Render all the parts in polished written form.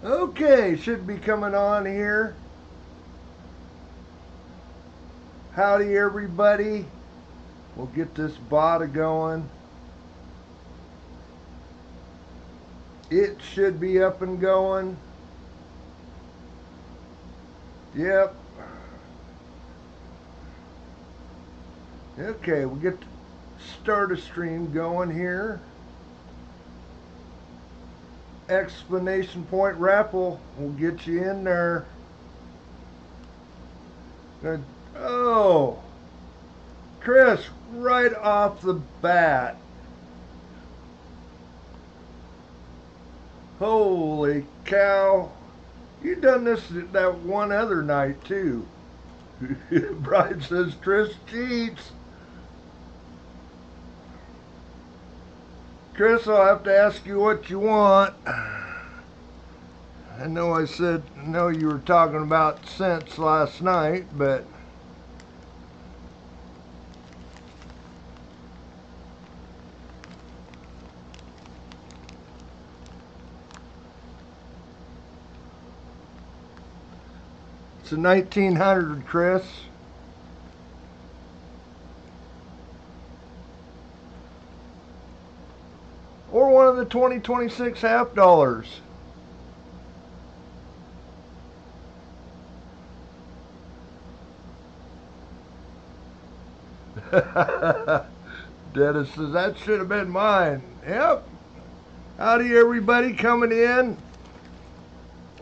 Okay, should be coming on here. Howdy, everybody. We'll get this bot going. It should be up and going. Yep. Okay, we'll get start a stream going here. Explanation point raffle will get you in there. Oh, Chris, right off the bat. Holy cow. You done this that one other night too. Brian says Chris cheats. Chris, I'll have to ask you what you want. I know I said, no, you were talking about cents last night, but it's a 1900, Chris. Or one of the 2026 half dollars. Dennis says that should have been mine. Yep. Howdy, everybody coming in.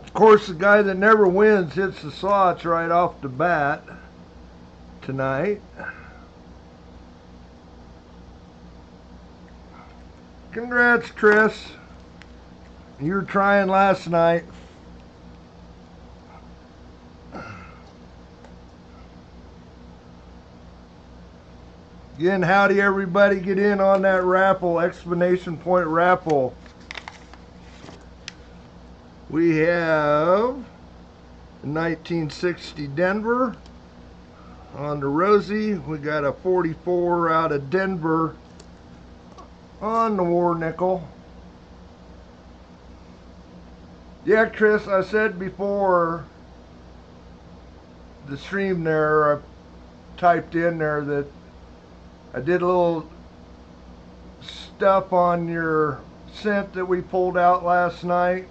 Of course, the guy that never wins hits the slots right off the bat tonight. Congrats, Chris. You were trying last night. Again, howdy everybody, get in on that raffle, explanation point raffle. We have 1960 Denver on the Rosie. We got a 44 out of Denver on the War Nickel. Yeah, Chris, I said before the stream there, I typed in there that I did a little stuff on your cent that we pulled out last night.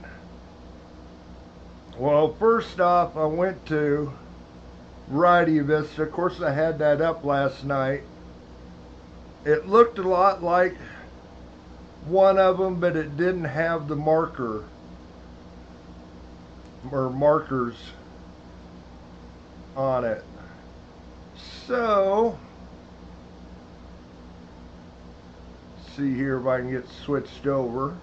Well, first off, I went to Variety Vista. Of course, I had that up last night. It looked a lot like one of them, but it didn't have the marker or markers on it. So, see here if I can get switched over.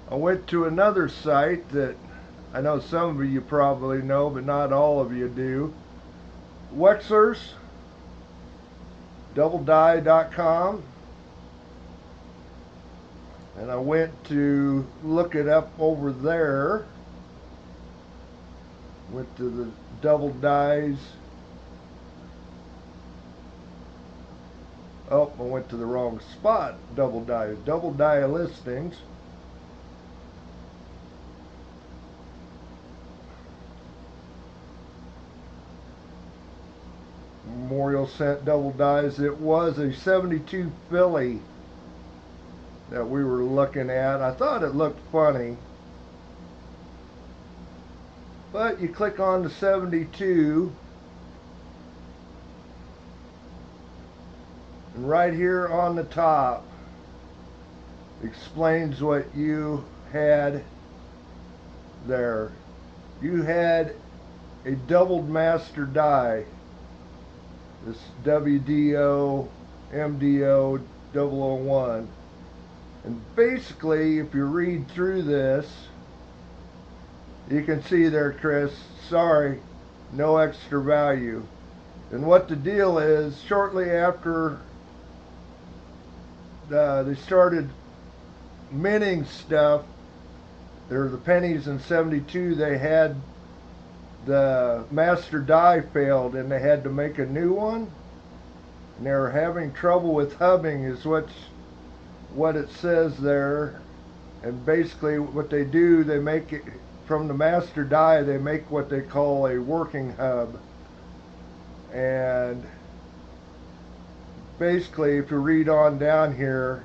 I went to another site that I know some of you probably know, but not all of you do. Wexler's, doubledie.com. And I went to look it up over there. Went to the Double Dies. Oh, I went to the wrong spot. Double Die listings. Memorial Cent Double Dies. It was a 72 Philly that we were looking at. I thought it looked funny. But you click on the 72. And right here on the top explains what you had there. You had a doubled master die. This WDO MDO 001. And basically, if you read through this, you can see there, Chris, sorry, no extra value. And what the deal is, shortly after they started minting stuff, there were the pennies in 72, they had the master die failed and they had to make a new one. And they were having trouble with hubbing is what it says there. And basically what they do, they make it from the master die, they make what they call a working hub. And basically, if you read on down here,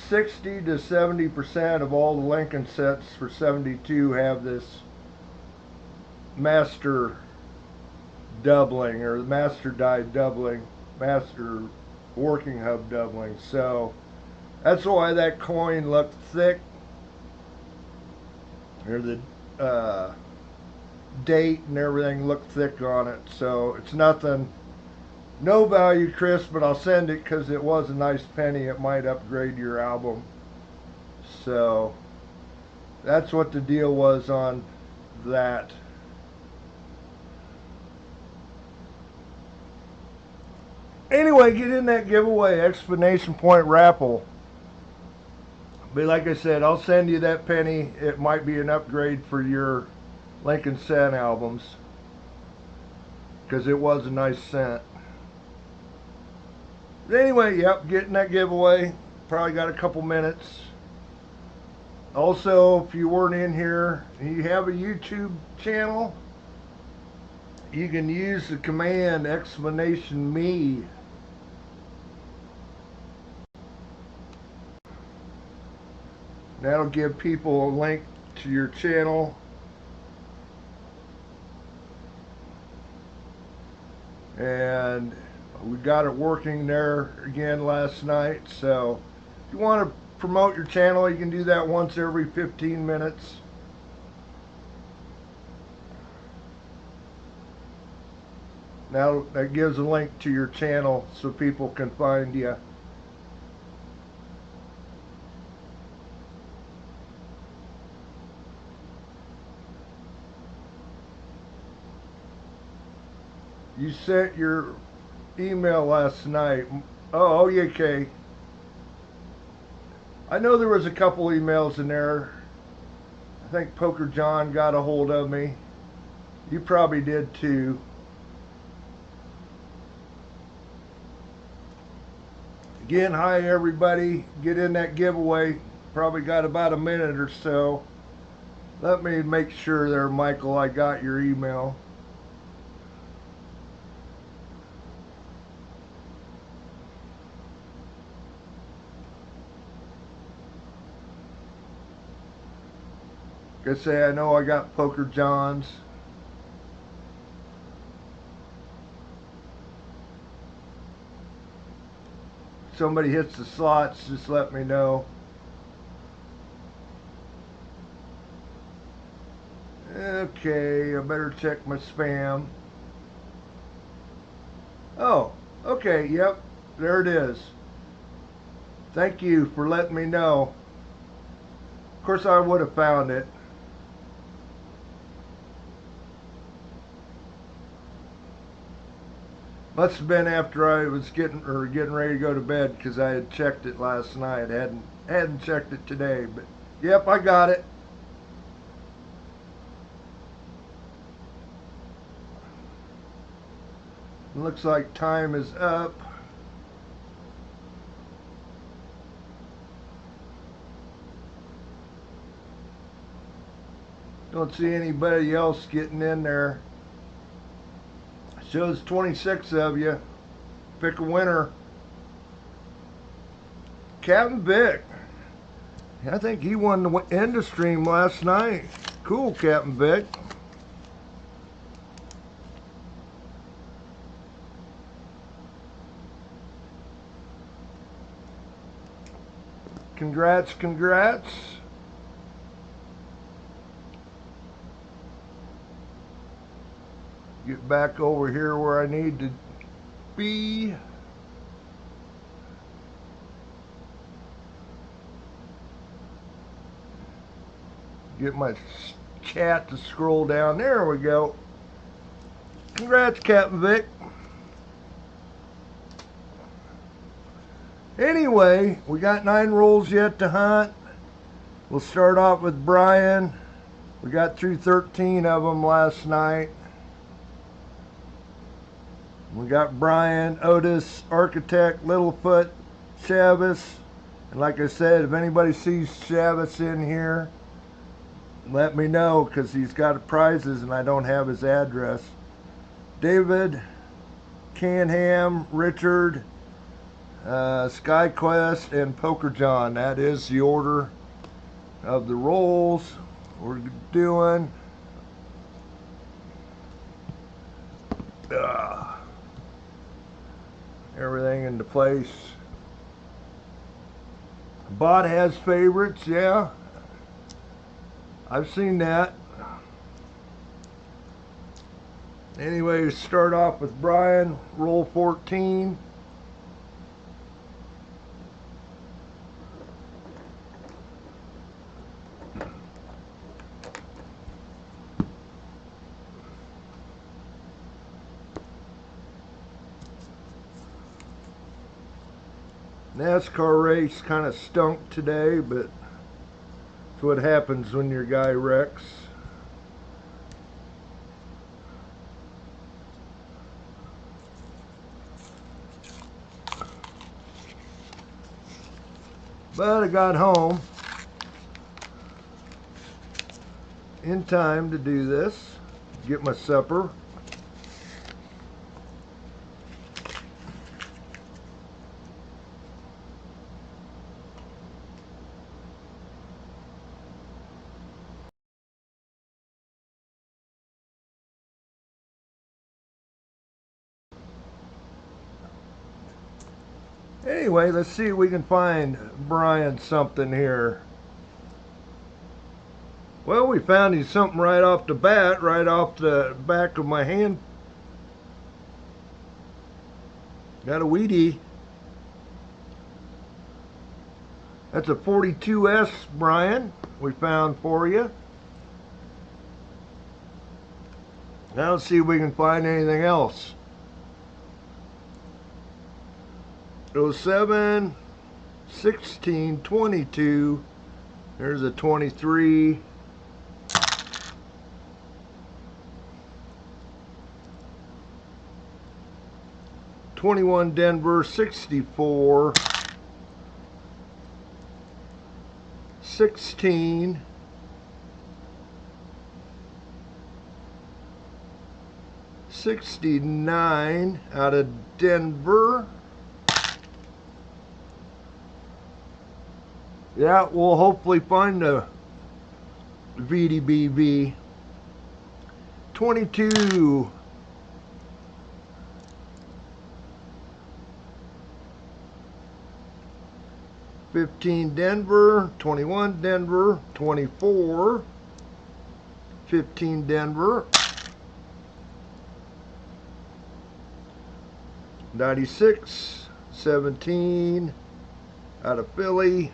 60 to 70% of all the Lincoln sets for 72 have this master doubling, or the master die doubling, master working hub doubling. So that's why that coin looked thick. Or the date and everything looked thick on it. So it's nothing, no value, Chris, but I'll send it because it was a nice penny. It might upgrade your album. So that's what the deal was on that. Anyway, get in that giveaway, exclamation point raffle. But like I said, I'll send you that penny. It might be an upgrade for your Lincoln cent albums, because it was a nice cent. But anyway, yep, getting that giveaway. Probably got a couple minutes. Also, if you weren't in here, you have a YouTube channel, you can use the command exclamation me. That'll give people a link to your channel. And we got it working there again last night. So if you want to promote your channel, you can do that once every 15 minutes. Now that gives a link to your channel so people can find you. You sent your email last night. Oh, yeah, okay. I know there was a couple emails in there. I think Poker John got a hold of me. You probably did too. Again, hi everybody. Get in that giveaway. Probably got about a minute or so. Let me make sure there, Michael, I got your email. Say I know I got Poker John's. Somebody hits the slots, just let me know. Okay, I better check my spam. Oh, okay, yep, there it is. Thank you for letting me know. Of course I would have found it. Must have been after I was getting ready to go to bed, because I had checked it last night. Hadn't checked it today, but yep, I got it. Looks like time is up. Don't see anybody else getting in there. Shows 26 of you. Pick a winner. Captain Vic. I think he won the end of stream last night. Cool, Captain Vic. Congrats, congrats. Get back over here where I need to be. Get my chat to scroll down. There we go. Congrats, Captain Vic. Anyway, we got 9 rolls yet to hunt. We'll start off with Brian. We got through 13 of them last night. We got Brian, Otis, Architect, Littlefoot, Chavis. And like I said, if anybody sees Chavis in here, let me know, because he's got prizes and I don't have his address. David, Canham, Richard, SkyQuest, and Poker John. That is the order of the rolls we're doing. Everything into place. Bot has favorites, yeah. I've seen that. Anyway, start off with Brian, roll 14. NASCAR race kind of stunk today, but it's what happens when your guy wrecks. But I got home in time to do this, get my supper. Anyway, let's see if we can find Brian something here. Well, we found him something right off the bat, right off the back of my hand. Got a Wheatie. That's a 42S, Brian, we found for you. Now let's see if we can find anything else. 07, 16, 22. There's a 23. 21 Denver, 64. 16. 69 out of Denver. Yeah, we'll hopefully find a VDBV. 22. 15 Denver, 21 Denver, 24. 15 Denver. 96, 17 out of Philly.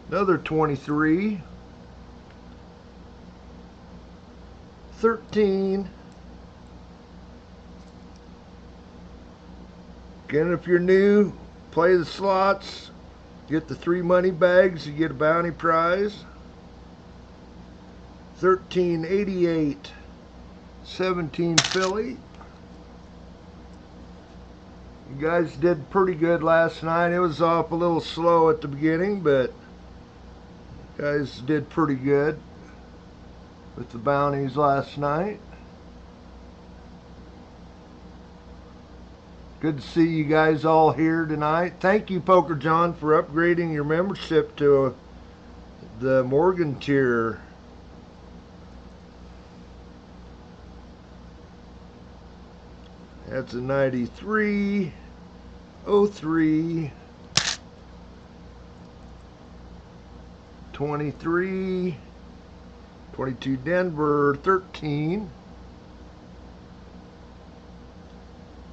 Another 23. 13. Again, if you're new, play the slots, get the 3 money bags, you get a bounty prize. 1388. 17 Philly. You guys did pretty good last night. It was off a little slow at the beginning, but you guys did pretty good with the bounties last night. Good to see you guys all here tonight. Thank you, Poker John, for upgrading your membership to the Morgan tier. That's a 93, 03, 23, 22 Denver, 13,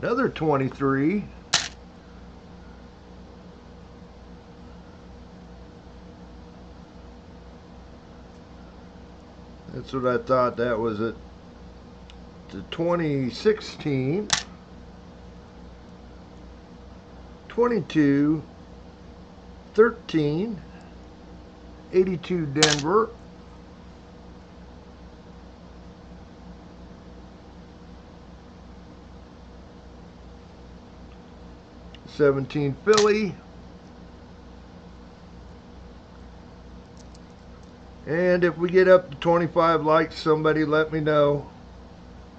another 23, that's what I thought that was it, to 2016, 22, 13, 82 Denver, 17 Philly. And if we get up to 25 likes, somebody let me know.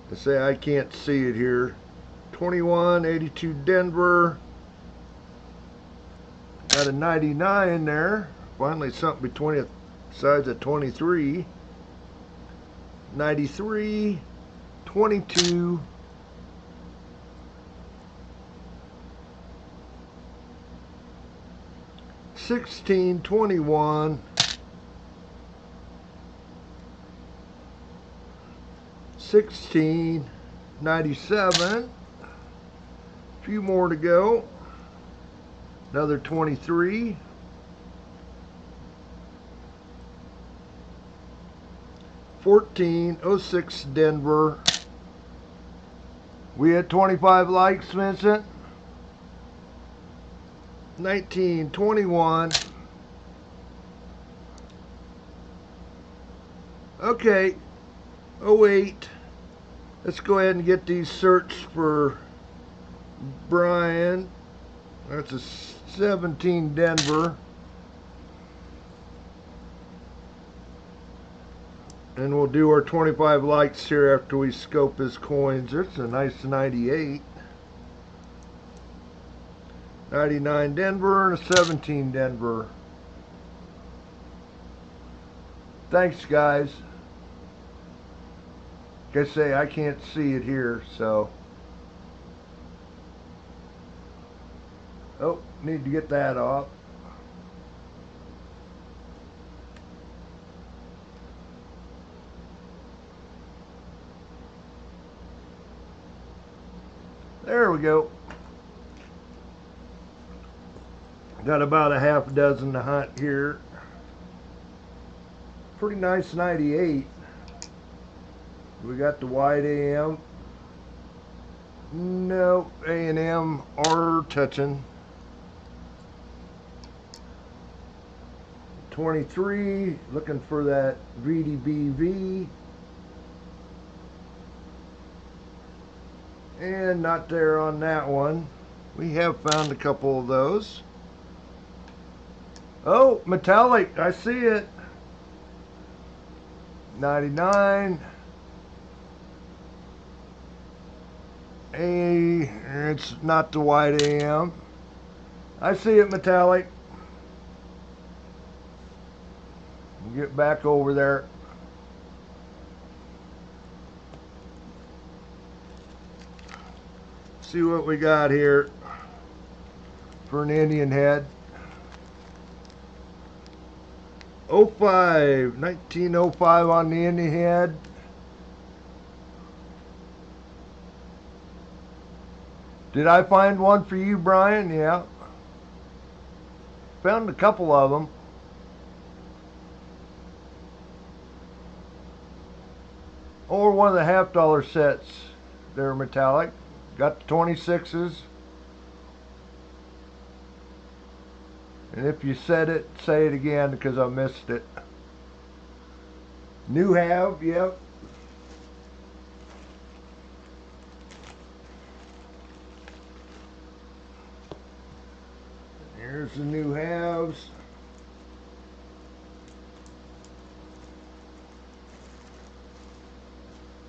To say I can't see it here. 21, 82 Denver. Got a 99 there. Finally something between the sides of 23. 93, 22. 16, 21. 16, 97. A few more to go. Another 23. 14, 06 Denver. We had 25 likes, Vincent. 19, 21. Okay, 08. Let's go ahead and get these searched for Brian. That's a 17 Denver. And we'll do our 25 likes here after we scope his coins. It's a nice 98. 99 Denver and a 17 Denver. Thanks, guys. Like I say, I can't see it here, so. Oh, need to get that off. There we go. Got about a half dozen to hunt here. Pretty nice 98. We got the wide AM. No, A&M are touching. 23, looking for that VDBV. And not there on that one. We have found a couple of those. Oh, metallic, I see it. 99. It's not the white AM. I see it, metallic. Get back over there. See what we got here for an Indian head. 05, 1905 on the Indian head. Did I find one for you, Brian? Yeah. Found a couple of them. Or one of the $50 sets. They're metallic. Got the 26s. And if you said it, say it again because I missed it. New have, yep. Here's the new halves.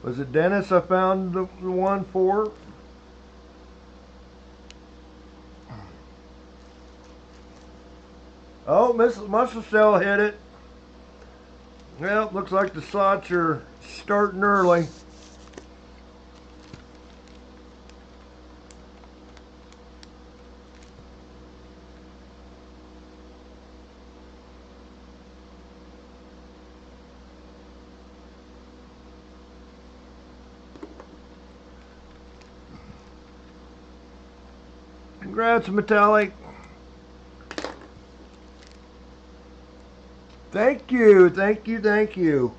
Was it Dennis I found the one for? Oh, Mrs. Muscle hit it. Well, looks like the slots are starting early. Congrats, Metallic. Thank you, thank you, thank you,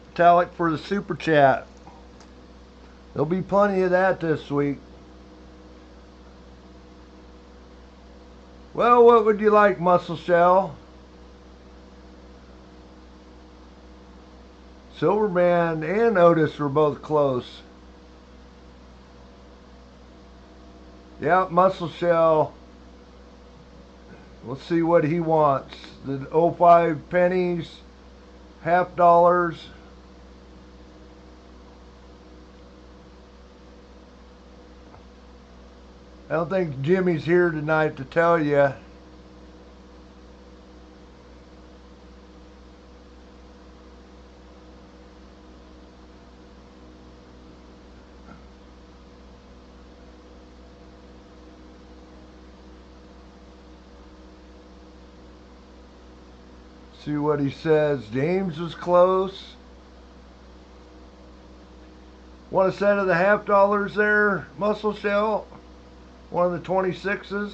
Metallic, for the super chat. There'll be plenty of that this week. Well, what would you like, Muscle Shell? Silverman and Otis were both close. Yeah, Muscle Shell. We'll see what he wants. The 05 pennies, half dollars. I don't think Jimmy's here tonight to tell you. See what he says. James was close. Want a set of the half dollars there, Muscle Shell? One of the 26s?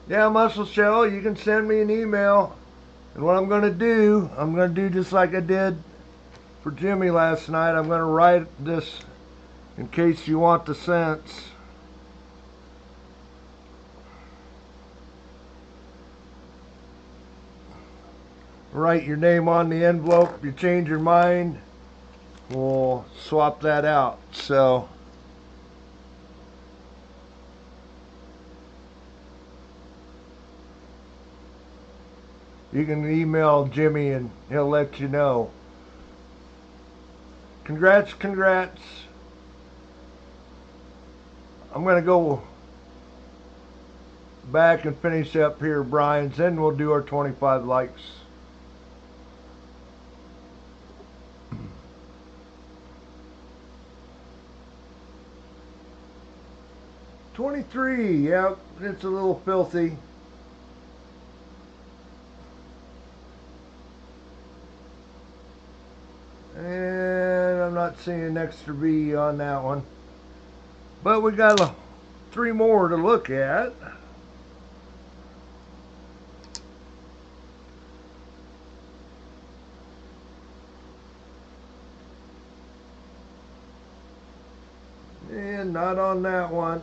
Yeah, Muscle Shell, you can send me an email. And what I'm going to do just like I did for Jimmy last night. I'm going to write this in case you want the cents. Write your name on the envelope. If you change your mind, we'll swap that out. So you can email Jimmy and he'll let you know. Congrats. I'm going to go back and finish up here, Brian's, then we'll do our 25 likes. $23, yep, it's a little filthy. And I'm not seeing an extra V on that one. But we got 3 more to look at. And not on that one.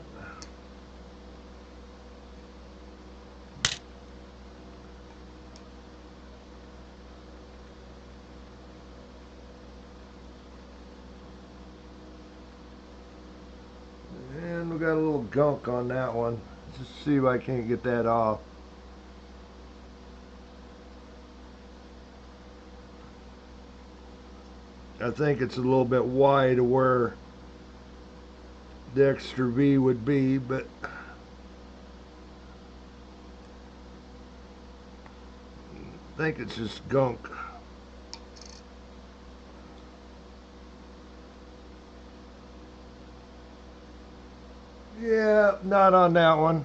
And we got a little gunk on that one. Let's just see if I can't get that off. I think it's a little bit wide of where the extra V would be, but I think it's just gunk. Yeah, not on that one.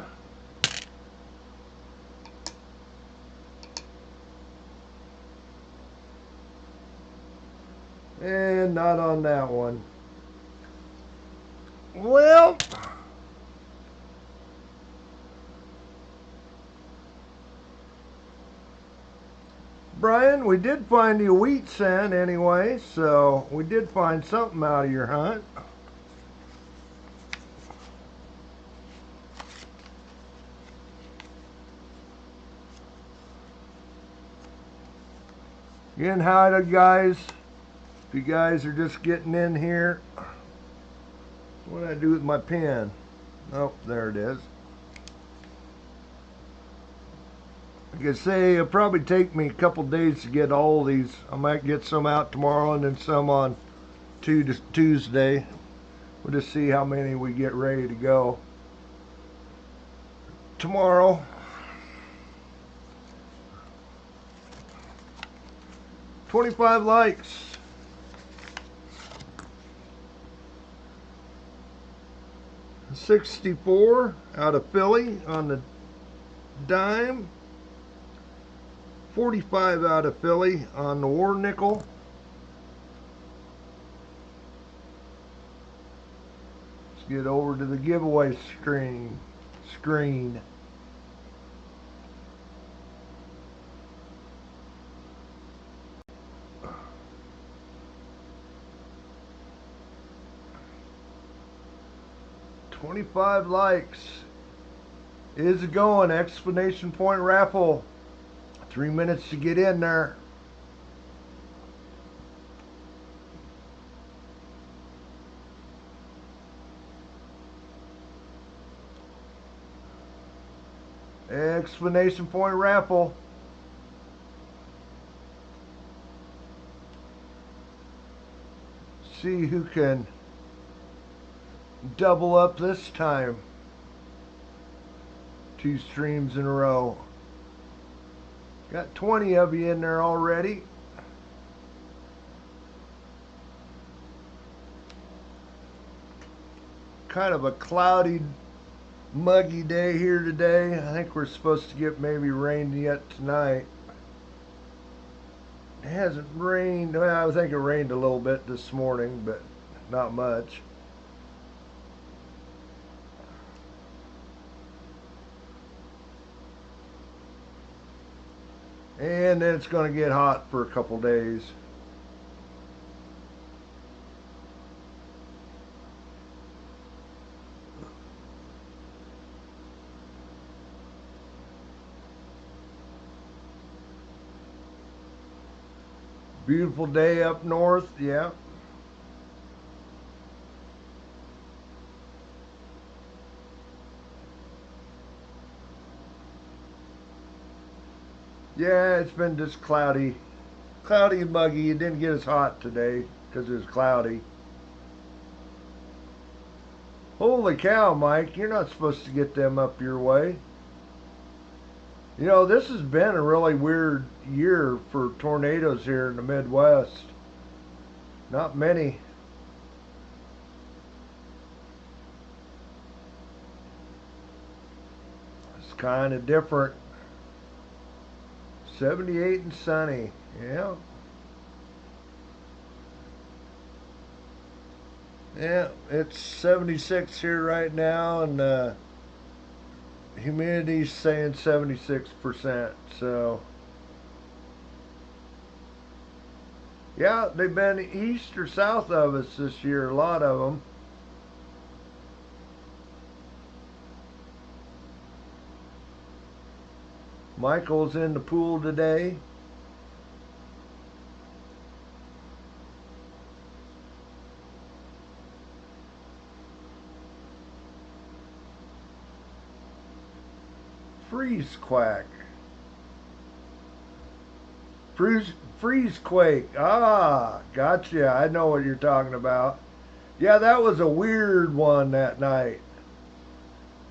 And not on that one. Well, Brian, we did find you a wheat cent anyway, so we did find something out of your hunt. Again, hi guys. If you guys are just getting in here, what did I do with my pen? Oh, there it is. Like I say, it'll probably take me a couple days to get all these. I might get some out tomorrow and then some on Tuesday. We'll just see how many we get ready to go tomorrow. $25 likes. $64 out of Philly on the dime. $45 out of Philly on the war nickel. Let's get over to the giveaway screen. $25 likes. Is it going? Exclamation point raffle. 3 minutes to get in there. Explanation point raffle. See who can double up this time. 2 streams in a row. Got 20 of you in there already. Kind of a cloudy, muggy day here today. I think we're supposed to get maybe rain yet tonight. It hasn't rained. Well, I think it rained a little bit this morning, but not much. And then it's going to get hot for a couple days. Beautiful day up north, yeah. Yeah, it's been just cloudy and muggy. It didn't get as hot today because it was cloudy. Holy cow, Mike, you're not supposed to get them up your way. You know, this has been a really weird year for tornadoes here in the Midwest. Not many. It's kind of different. 78 and sunny, yeah. Yeah, it's 76 here right now, and humidity's saying 76%, so. Yeah, they've been east or south of us this year, a lot of them. Michael's in the pool today. Freeze quack. Freeze quake. Ah, gotcha. I know what you're talking about. Yeah, that was a weird one that night.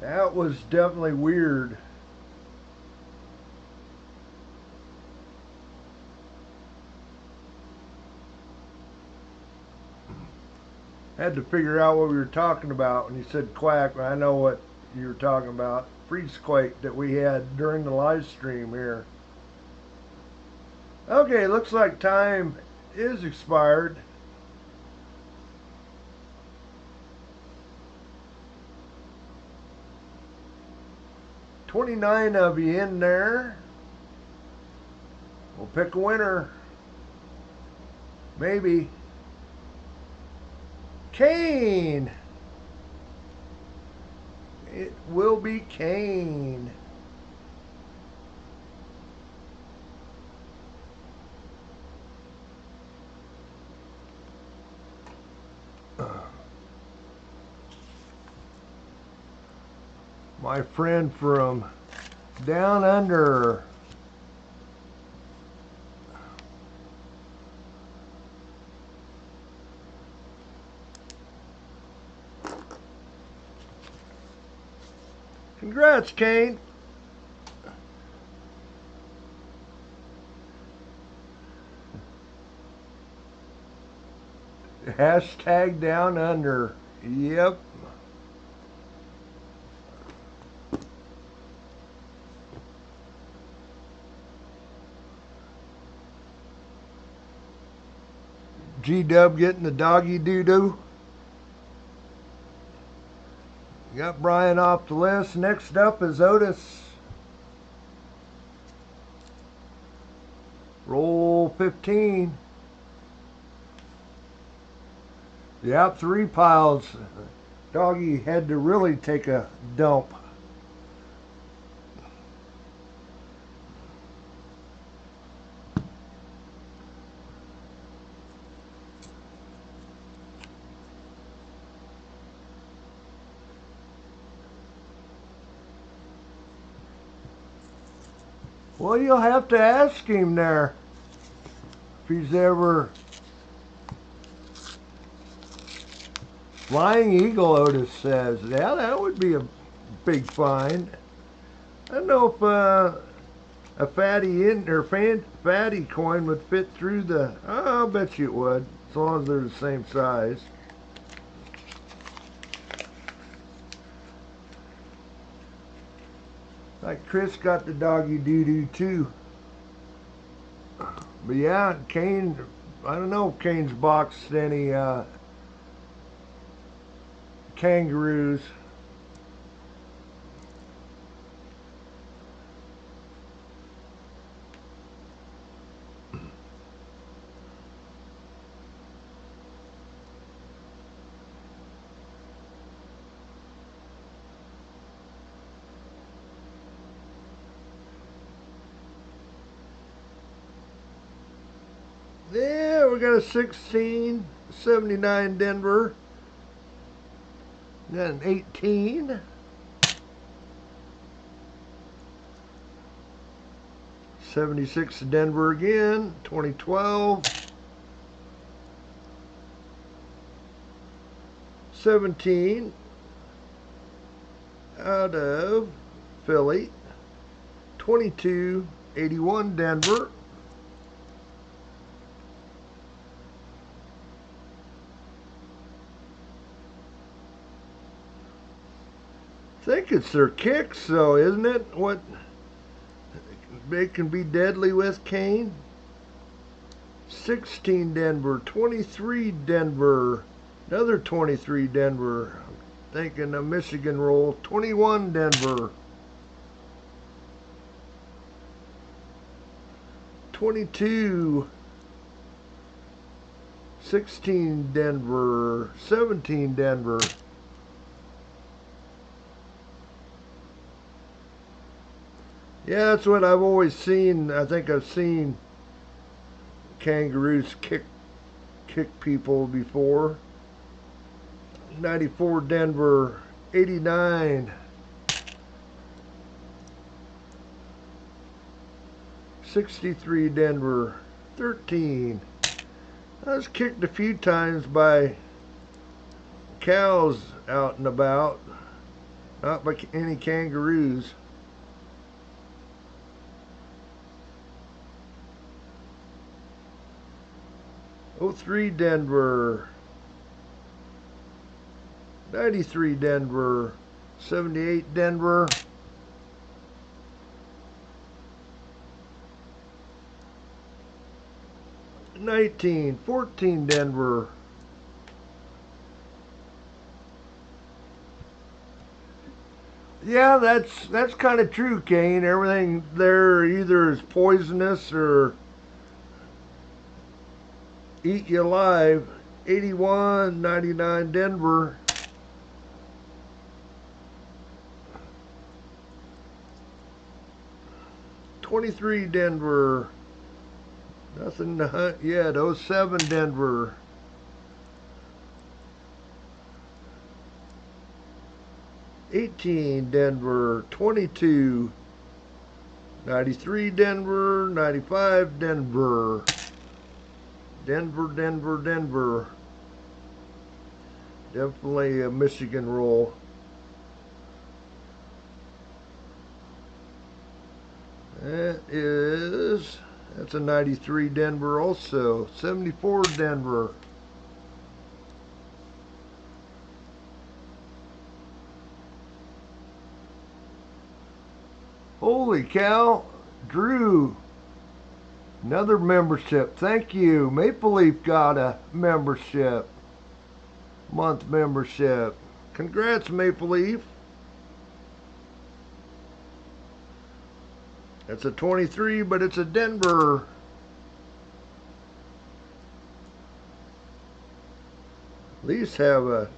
That was definitely weird. Had to figure out what we were talking about when you said quack. I know what you were talking about. Freeze quake that we had during the live stream here. Okay, looks like time is expired. $29 of you in there. We'll pick a winner. Maybe. Kane. It will be Kane. My friend from down under. Congrats, Kane. Hashtag down under. Yep. G-Dub getting the doggy doo-doo. Got Brian off the list. Next up is Otis. Roll 15. Yep, 3 piles. Doggy had to really take a dump. Well, you'll have to ask him there if he's ever... Flying Eagle, Otis says. Yeah, that would be a big find. I don't know if a fatty coin would fit through the... Oh, I'll bet you it would, as long as they're the same size. Like Chris got the doggy doo-doo too. But yeah, Kane, I don't know if Kane's boxed any kangaroos. Yeah, we got a 1679 Denver. Then 18. 76 Denver again, 2012. 17 out of Philly. 2281 Denver. I think it's their kicks, though, isn't it? What they can be deadly with, Kane. 16 Denver, 23 Denver, another 23 Denver. I'm thinking a Michigan roll. 21 Denver. 22. 16 Denver, 17 Denver. Yeah, that's what I've always seen. I think I've seen kangaroos kick people before. 94 Denver, 89. 63 Denver, 13. I was kicked a few times by cows out and about, not by any kangaroos. Oh, 03 Denver, 93 Denver, 78 Denver, 19, 14 Denver, yeah, that's kind of true, Kane. Everything there either is poisonous or eat you alive. 81, 99 Denver. '23 Denver. Nothing to hunt yet. 07 Denver. 18 Denver. 22. 93 Denver. 95 Denver. Denver, Denver, Denver. Definitely a Michigan roll. That's a 93 Denver also. 74 Denver. Holy cow, Drew. Another membership. Thank you. Maple Leaf got a membership. Month membership. Congrats, Maple Leaf. It's a 23, but it's a Denver. At least have a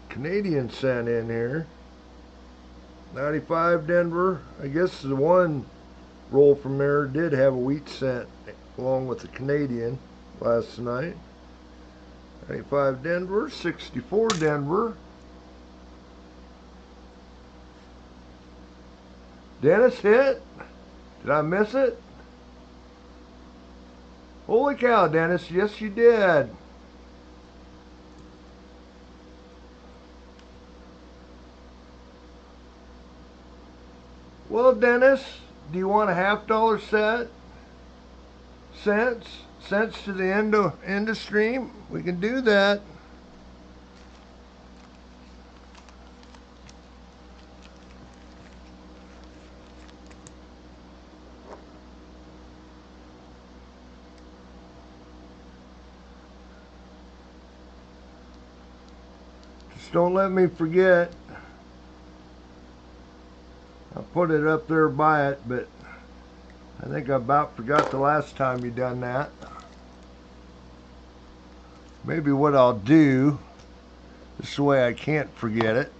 Canadian cent in here. 95 Denver. I guess the one roll from there did have a wheat cent along with the Canadian last night. 95 Denver. 64 Denver. Dennis hit. Did I miss it? Holy cow, Dennis. Yes, you did. Well, Dennis, do you want a $half set? Cents to the end of stream? We can do that. Just don't let me forget. I put it up there by it, but I think I about forgot the last time you done that. Maybe what I'll do, this way I can't forget it.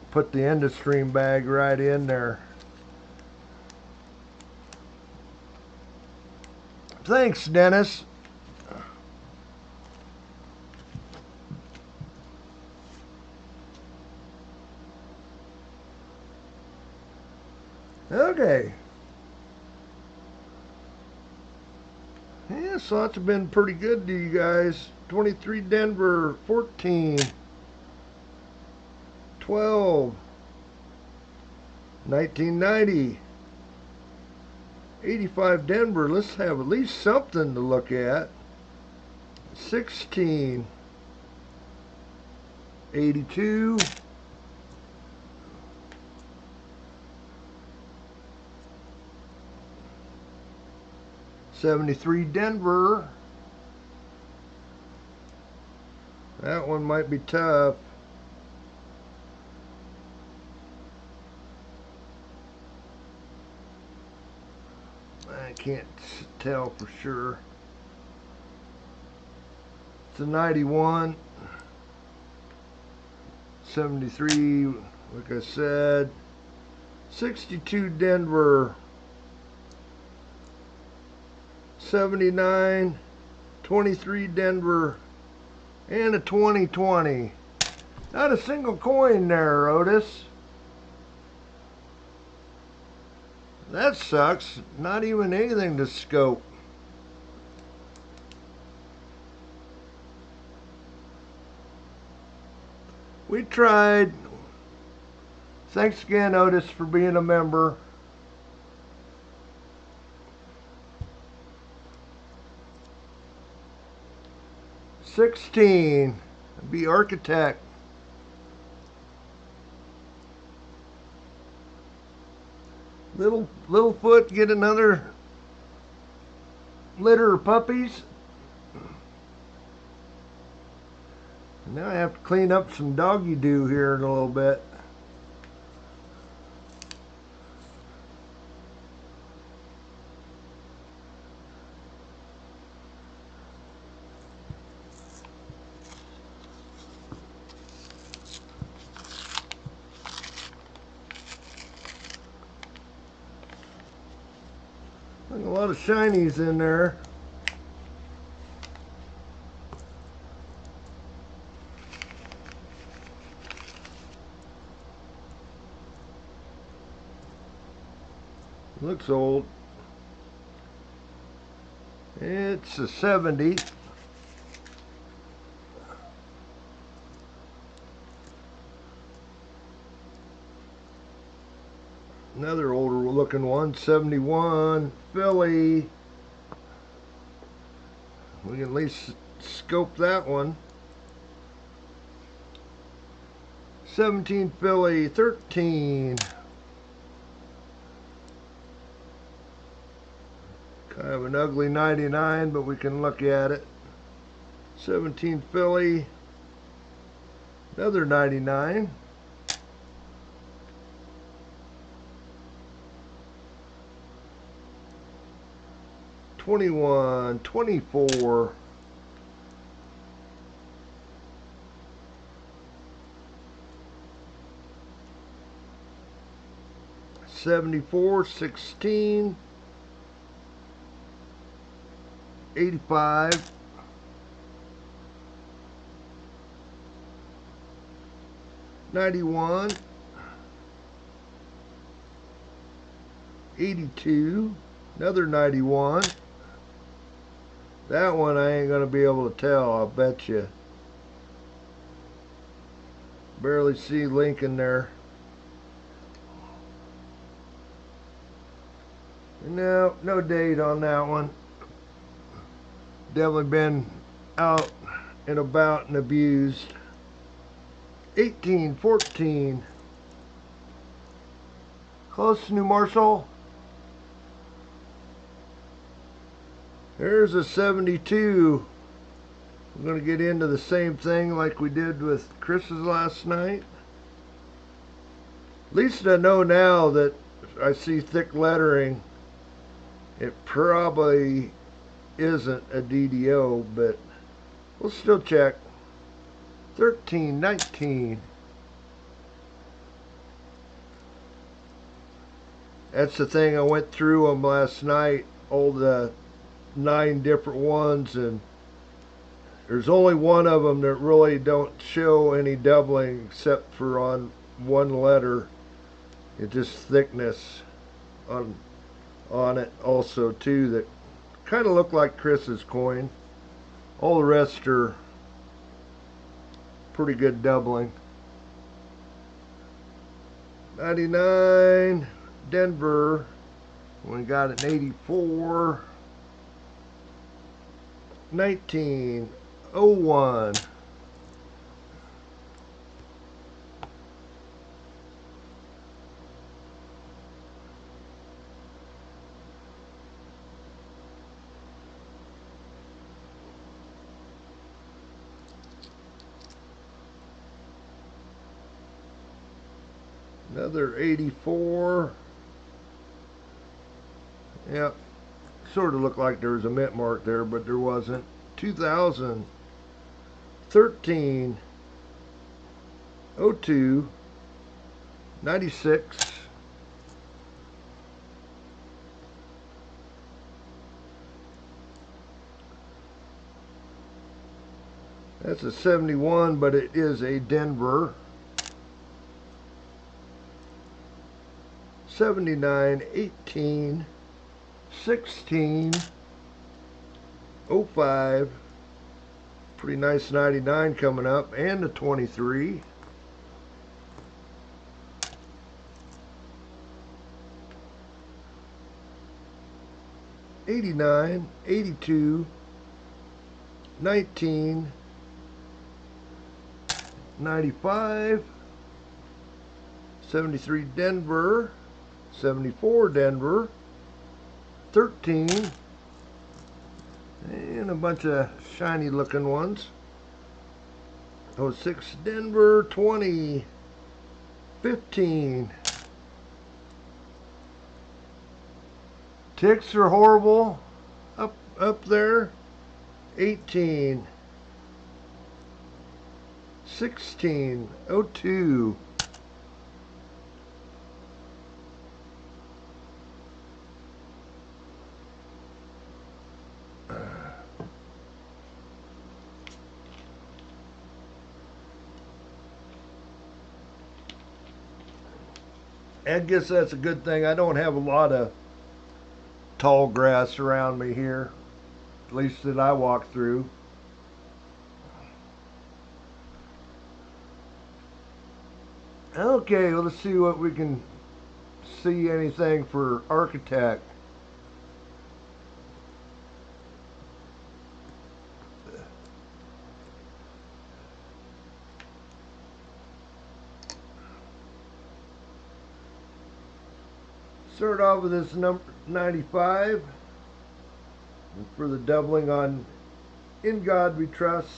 Put the end of stream bag right in there. Thanks, Dennis. Okay. Yeah, slots have been pretty good to you guys. 23 Denver, 14, 12, 1990, 85 Denver. Let's have at least something to look at. 16, 82, 73 Denver. That one might be tough. I can't tell for sure. It's a 91. 73, like I said. 62 Denver. 79, 23 Denver, and a 2020. Not a single coin there, Otis. That sucks. Not even anything to scope. We tried. Thanks again, Otis, for being a member. $16. Be architect. Little foot get another litter of puppies. Now I have to clean up some doggy doo here in a little bit. A lot of shinies in there. Looks old. It's a 70. Another older looking one, 71 Philly. We can at least scope that one. 17 Philly, 13. Kind of an ugly 99, but we can look at it. 17 Philly, another 99. 21, 24. 74, 16. 85. 91, 82, another 91. That one I ain't gonna be able to tell, I'll bet you. Barely see Lincoln there. No, no date on that one. Definitely been out and about and abused. 18, 14. Close, New Marshall. There's a 72. We're going to get into the same thing like we did with Chris's last night. At least I know now that I see thick lettering. It probably isn't a DDO, but we'll still check. 13, 19. That's the thing, I went through them last night, all the 9 different ones, and there's only one of them that really don't show any doubling except for on one letter. It's just thickness on it also too that kind of look like Chris's coin. All the rest are pretty good doubling. 99 Denver. We got an 84. 1901. Another 84. Yep. Sort of looked like there was a mint mark there, but there wasn't. 2000. 13. 02. 96. That's a 71, but it is a Denver. 79, 18, 16, 05. Pretty nice 99 coming up, and a 23. 89, 82, 19, 95, 73 Denver, 74 Denver, 13, and a bunch of shiny looking ones. 06 Denver, 20, 15. Ticks are horrible up there. 18, 16, 02. I guess that's a good thing. I don't have a lot of tall grass around me here, at least that I walk through. Okay, well, let's see what we can see. Anything for architect. Start off with this number 95 for the doubling on In God We Trust.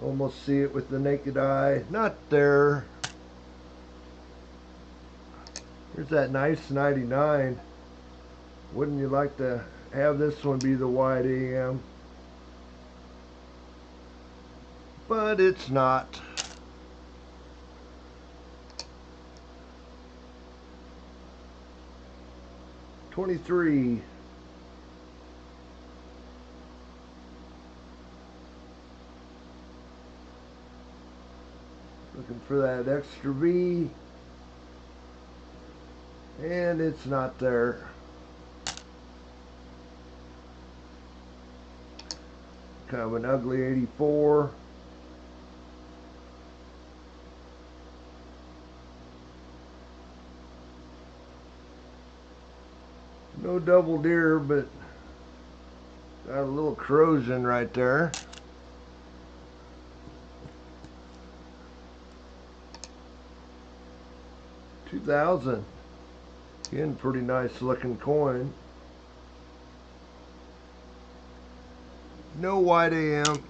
Almost see it with the naked eye. Not there. Here's that nice 99. Wouldn't you like to have this one be the wide AM? But it's not. $23. Looking for that extra V. And it's not there. Kind of an ugly 84. No double deer, but got a little corrosion right there. $2,000. Again, pretty nice looking coin. No white AM.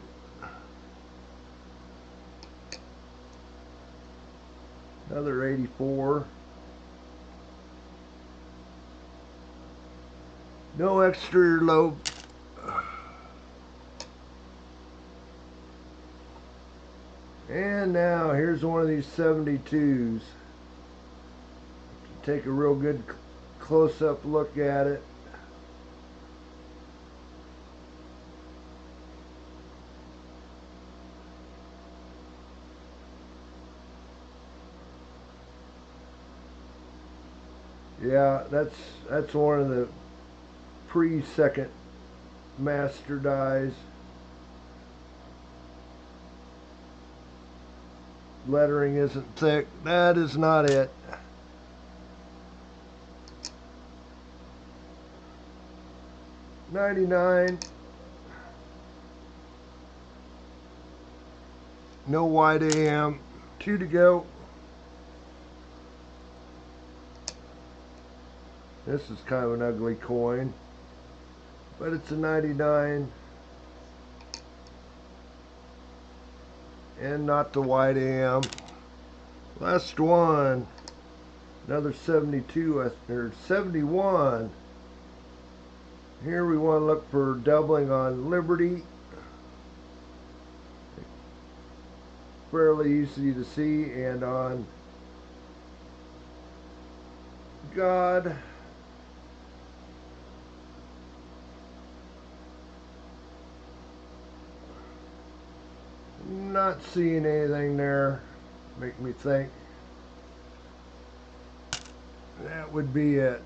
Another 84. No exterior lobe. And now here's one of these 72s. Take a real good close-up look at it. Yeah, that's one of the pre-second master dies. Lettering isn't thick. That is not it. $99. No white AM. 2 to go. This is kind of an ugly coin, but it's a 99. And not the white AM. Last one. Another 72 or 71. Here we want to look for doubling on Liberty. Fairly easy to see. And on God. Not seeing anything there. Make me think. That would be it.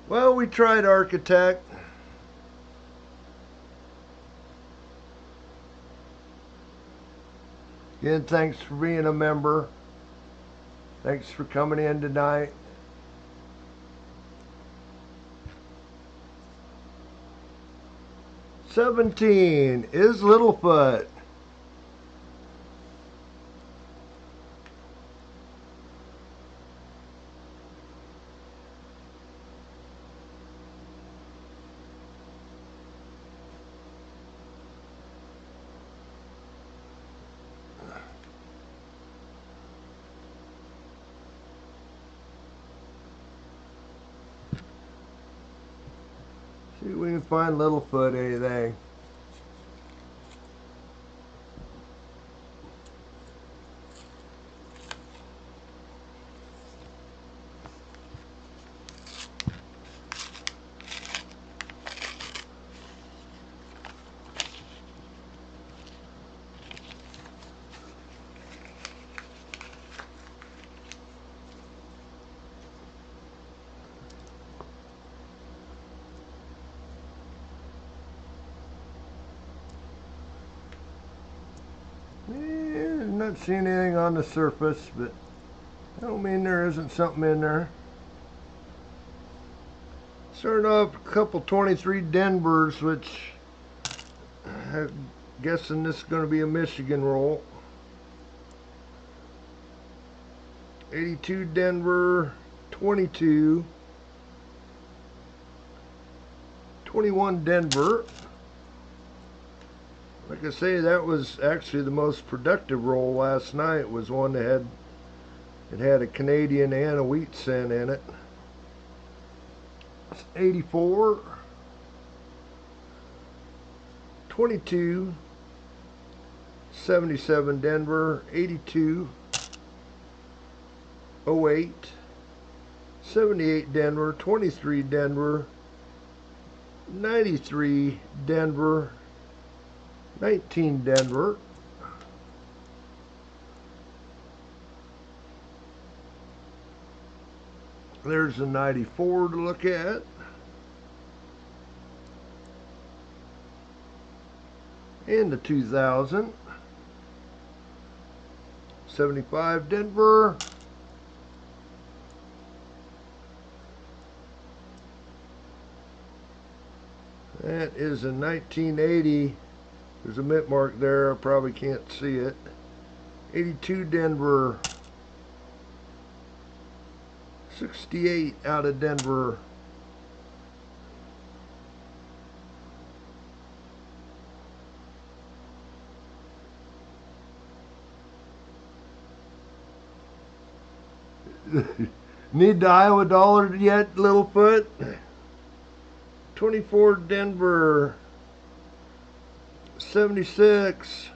Well, we tried Architect. Again, thanks for being a member. Thanks for coming in tonight. $17 is Littlefoot. See if we can find Littlefoot anything. Not seeing anything on the surface, but I don't mean there isn't something in there. Starting off a couple 23 Denvers, which I'm guessing this is going to be a Michigan roll. 82 Denver, 22, 21 Denver. Like I say, that was actually the most productive roll last night. Was one that had a Canadian and a wheat cent in it. It's 84, 22, 77 Denver, 82, 08, 78 Denver, 23 Denver, 93 Denver, 19 Denver, There's a 94 to look at. And the 2000. 75 Denver. That is a 1980. There's a mint mark there. I probably can't see it. 82 Denver. 68 out of Denver. Need the Iowa dollar yet, Littlefoot? 24 Denver. 76.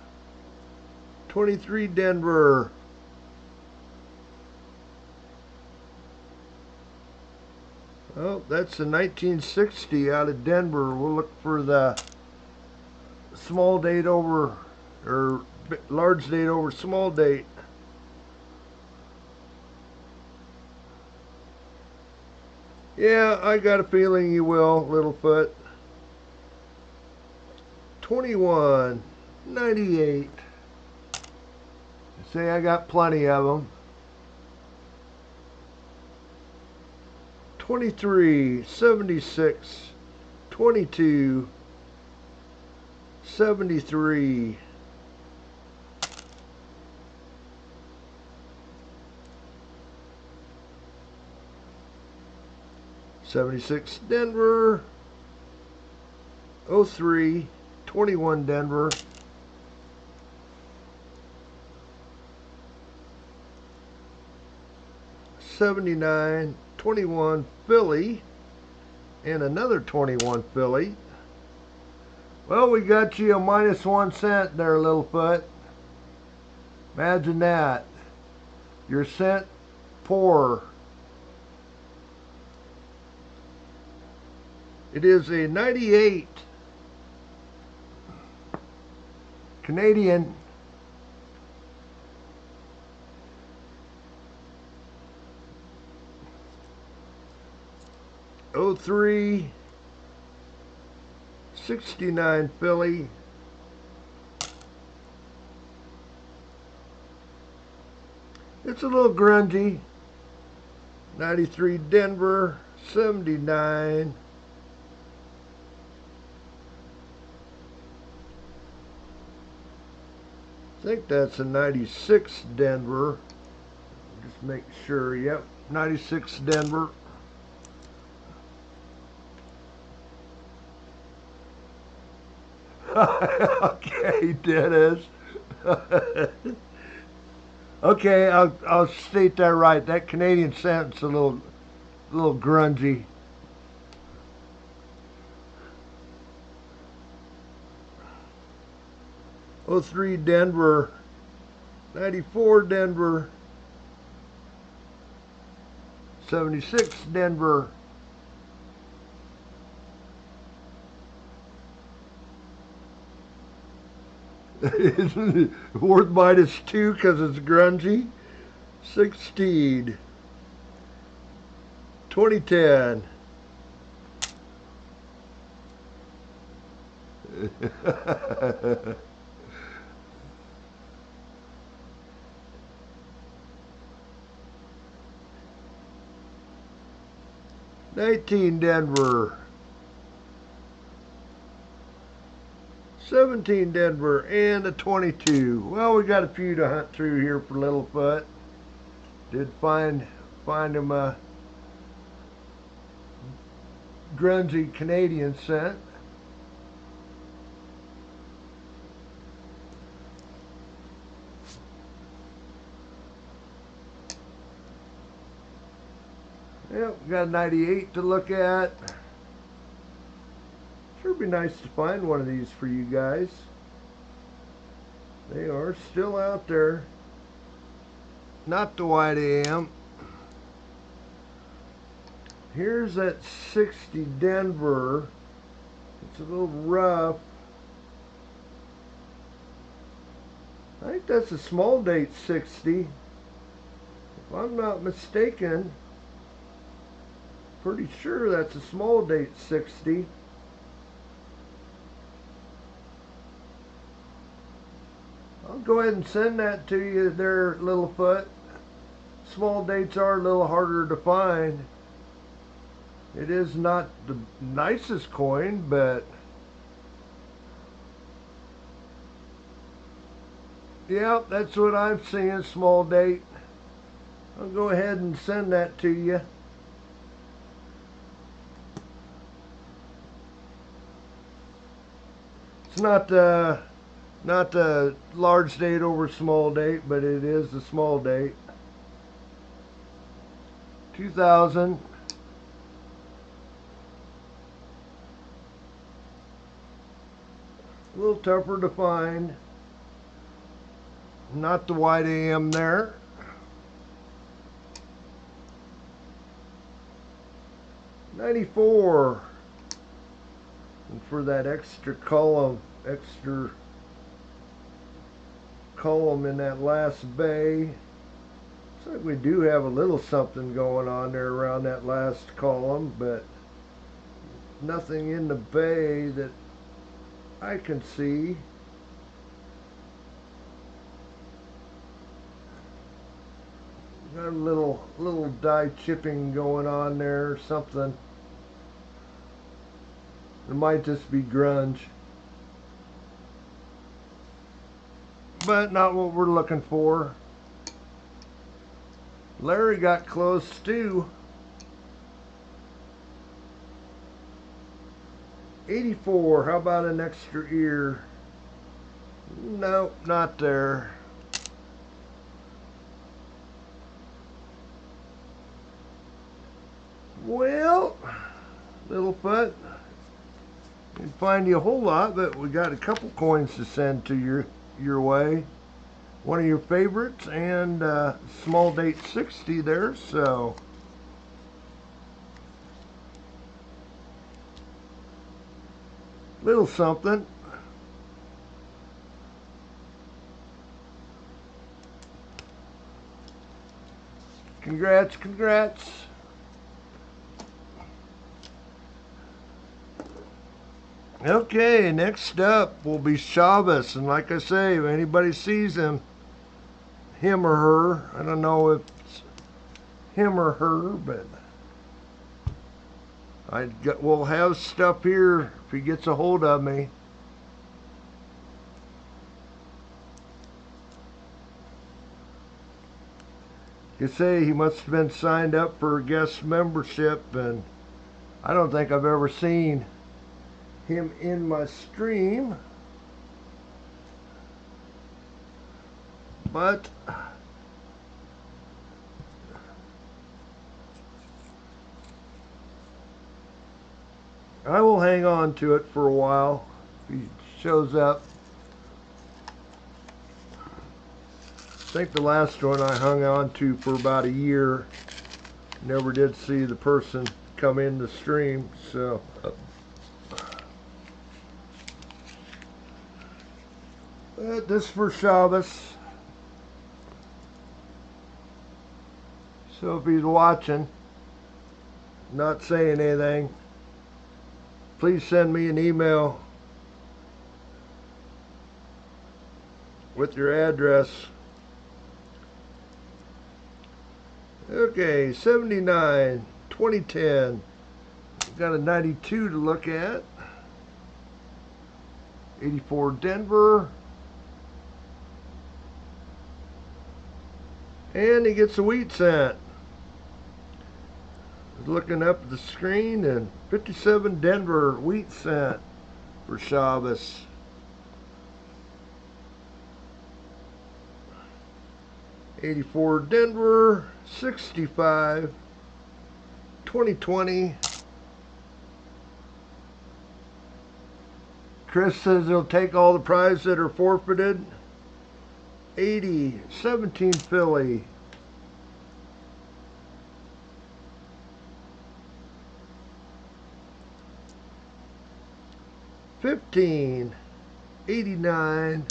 23 Denver. Oh, that's a 1960 out of Denver. We'll look for the small date over, or large date over small date. Yeah, I got a feeling you will, Littlefoot. 21.98. Say I got plenty of them. 23, 76, 22, 73. 76 Denver. 03, 21 Denver. 79, 21 Philly, and another 21 Philly. Well, we got you a -1 cent there, Littlefoot. Imagine that. Your cent poor. It is a 98 Canadian. '03 69 Philly. It's a little grungy. 93 Denver. 79. I think that's a 96 Denver. Just make sure. Yep, 96 Denver. Okay, Dennis. Okay, I'll state that right. That Canadian cent's a little grungy. '03 Denver. 94 Denver. 76 Denver. Isn't it worth -2 because it's grungy? 16. 2010. '19 Denver. 17 Denver, and a 22. Well, we got a few to hunt through here for Littlefoot. Did find him a grungy Canadian cent. Yep, got a 98 to look at. Sure be nice to find one of these for you guys. They are still out there. Not the white AM. Here's that 60 Denver. It's a little rough. I think that's a small date 60. If I'm not mistaken. pretty sure that's a small date 60. I'll go ahead and send that to you there, Littlefoot. Small dates are a little harder to find. It is not the nicest coin, but yeah, that's what I'm seeing, small date. I'll go ahead and send that to you. It's not the large date over small date, but it is the small date. 2000. A little tougher to find. Not the white AM there. $94. And for that extra column in that last bay, looks like we do have a little something going on there around that last column, but nothing in the bay that I can see. Got a little die chipping going on there or something. It might just be grunge, but not what we're looking for. Larry got close too. 84. How about an extra ear? Nope, not there. Well, Littlefoot, didn't find you a whole lot, but we got a couple coins to send to your way. One of your favorites and small date 60 there, so little something. Congrats, congrats. Okay, next up will be Shabbos, and like I say, if anybody sees him or her, I don't know if it's him or her, but we'll have stuff here if he gets a hold of me. You say he must have been signed up for guest membership, and I don't think I've ever seen him in my stream, but I will hang on to it for a while if he shows up. I think the last one I hung on to for about a year. Never did see the person come in the stream, so this for Shabbos. So if he's watching, not saying anything, please send me an email with your address. Okay, 79, 2010. We've got a 92 to look at. 84 Denver. And he gets a wheat cent. Looking up at the screen, and 57 Denver wheat cent for Shabbos. $84 Denver, 65, 2020. Chris says he'll take all the prizes that are forfeited. 80, 17 Philly. $15, 89,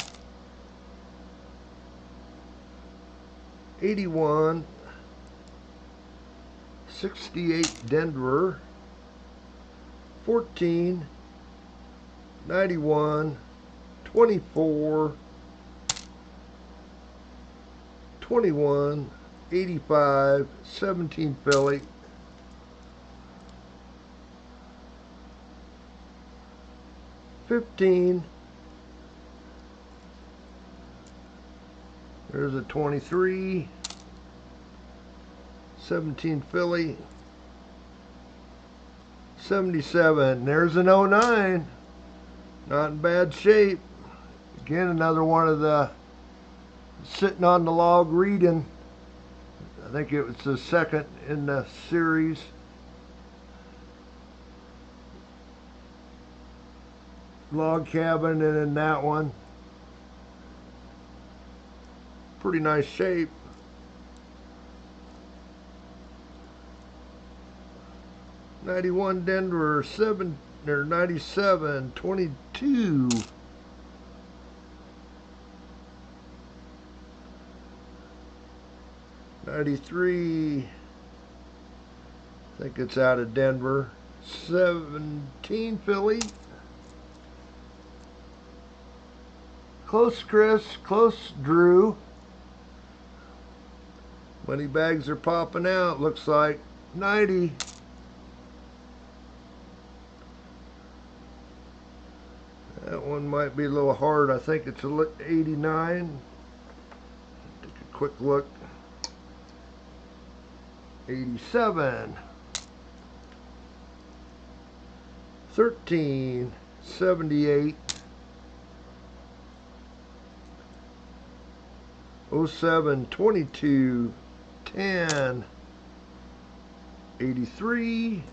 81, 68 Denver, 14, 91, 24, 21, 85, 17 Philly, 15, there's a 23, 17 Philly, 77, there's an 09, not in bad shape. Again, another one of the sitting on the log reading. I think it was the second in the series. Log cabin, and in that one, pretty nice shape. '91 Denver, 97, 22. '93, I think it's out of Denver. 17 Philly. Close Chris, close Drew. Money bags are popping out, looks like. 90. That one might be a little hard. I think it's 89. Take a quick look. 87. 13. 78. 07. 22. 10. 83.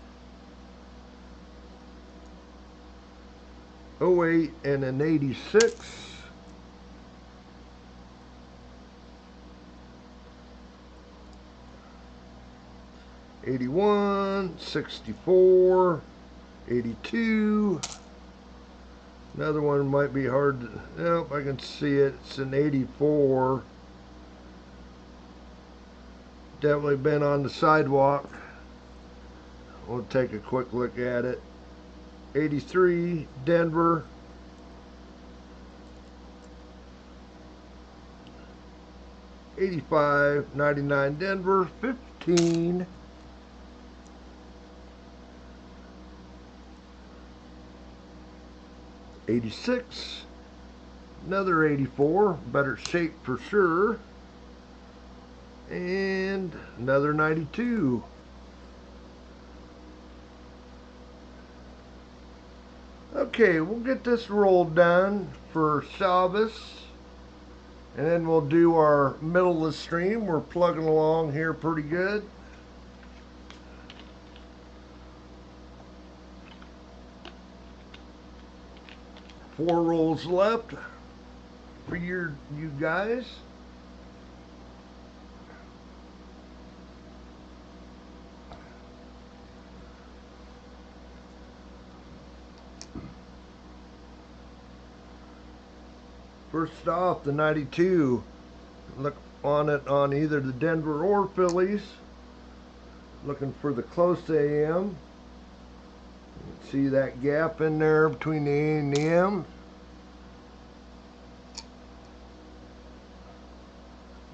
08 and an 86. 81, 64, 82. Another one might be hard to, nope, I can see it. It's an 84. Definitely been on the sidewalk. We'll take a quick look at it. 83, Denver. 85, 99, Denver. 15. 86, another 84, better shape for sure, and another 92. Okay, we'll get this rolled down for Shabbos, and then we'll do our middle of the stream. We're plugging along here pretty good. Four rolls left for you guys. First off, the 92. Look on it on either the Denver or Phillies. Looking for the close AM. See that gap in there between the A and the M?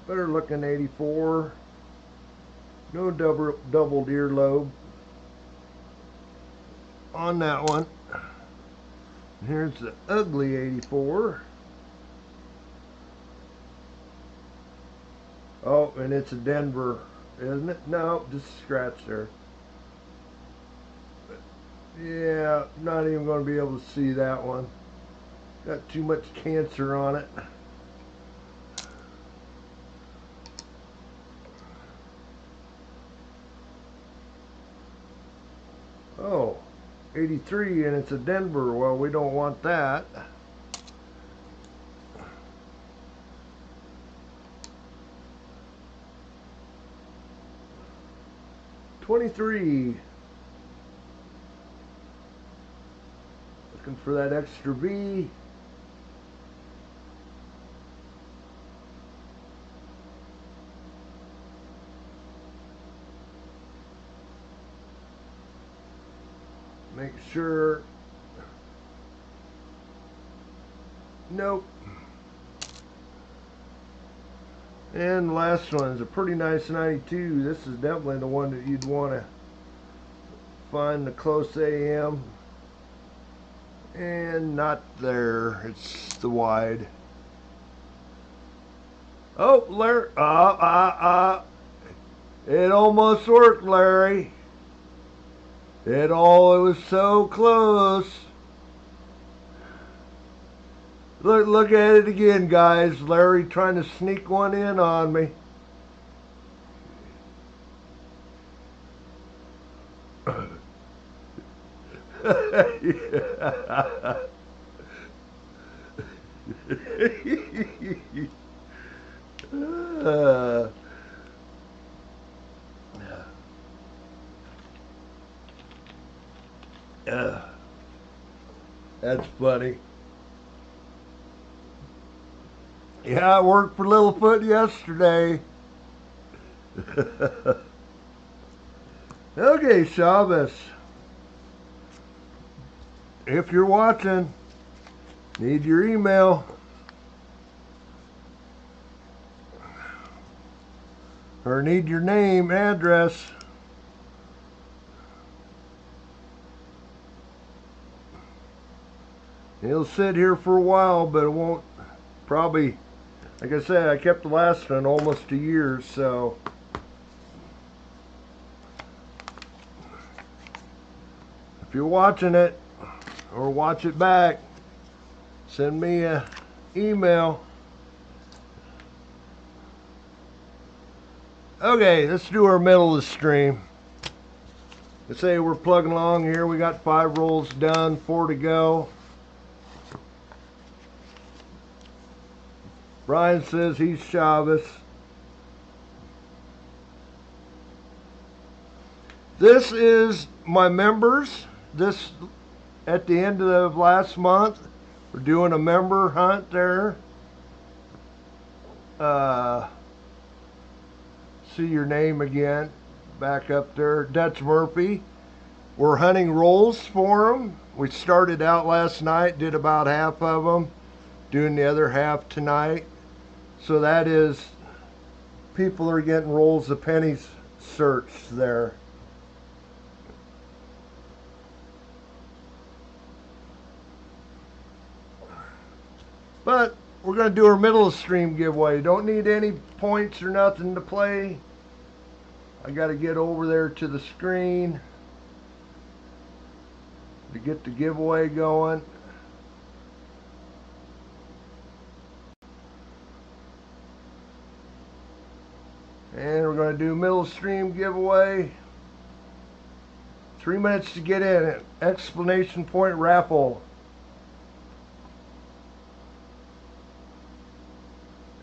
Better looking 84. No doubled earlobe on that one. Here's the ugly 84. Oh, and it's a Denver, isn't it? No, just a scratch there. Yeah, not even going to be able to see that one. Got too much cancer on it. Oh, 83, and it's a Denver. Well, we don't want that. '23. Looking for that extra V. Make sure. Nope. And the last one is a pretty nice 92. This is definitely the one that you'd want to find the close AM. And not there. It's the wide. Oh, Larry. It almost worked, Larry. It was so close. Look at it again, guys. Larry trying to sneak one in on me. That's funny. Yeah, I worked for Littlefoot yesterday. Okay, Shabbos. If you're watching, need your email. Or need your name, address. It'll sit here for a while, but it won't probably, like I said, I kept the last one almost a year, so. If you're watching it, or watch it back, send me an email. Okay, let's do our middle of the stream. Let's say we're plugging along here. We got 5 rolls done, 4 to go. Brian says he's Shabbos. This is my members. This at the end of last month, we're doing a member hunt there. See your name again, back up there, Dutch Murphy. We're hunting rolls for them. We started out last night, did about half of them, doing the other half tonight. So that is, people are getting rolls of pennies searched there. But we're going to do our middle of stream giveaway. Don't need any points or nothing to play. I got to get over there to the screen to get the giveaway going. And we're going to do middle stream giveaway. 3 minutes to get in. Explanation point raffle.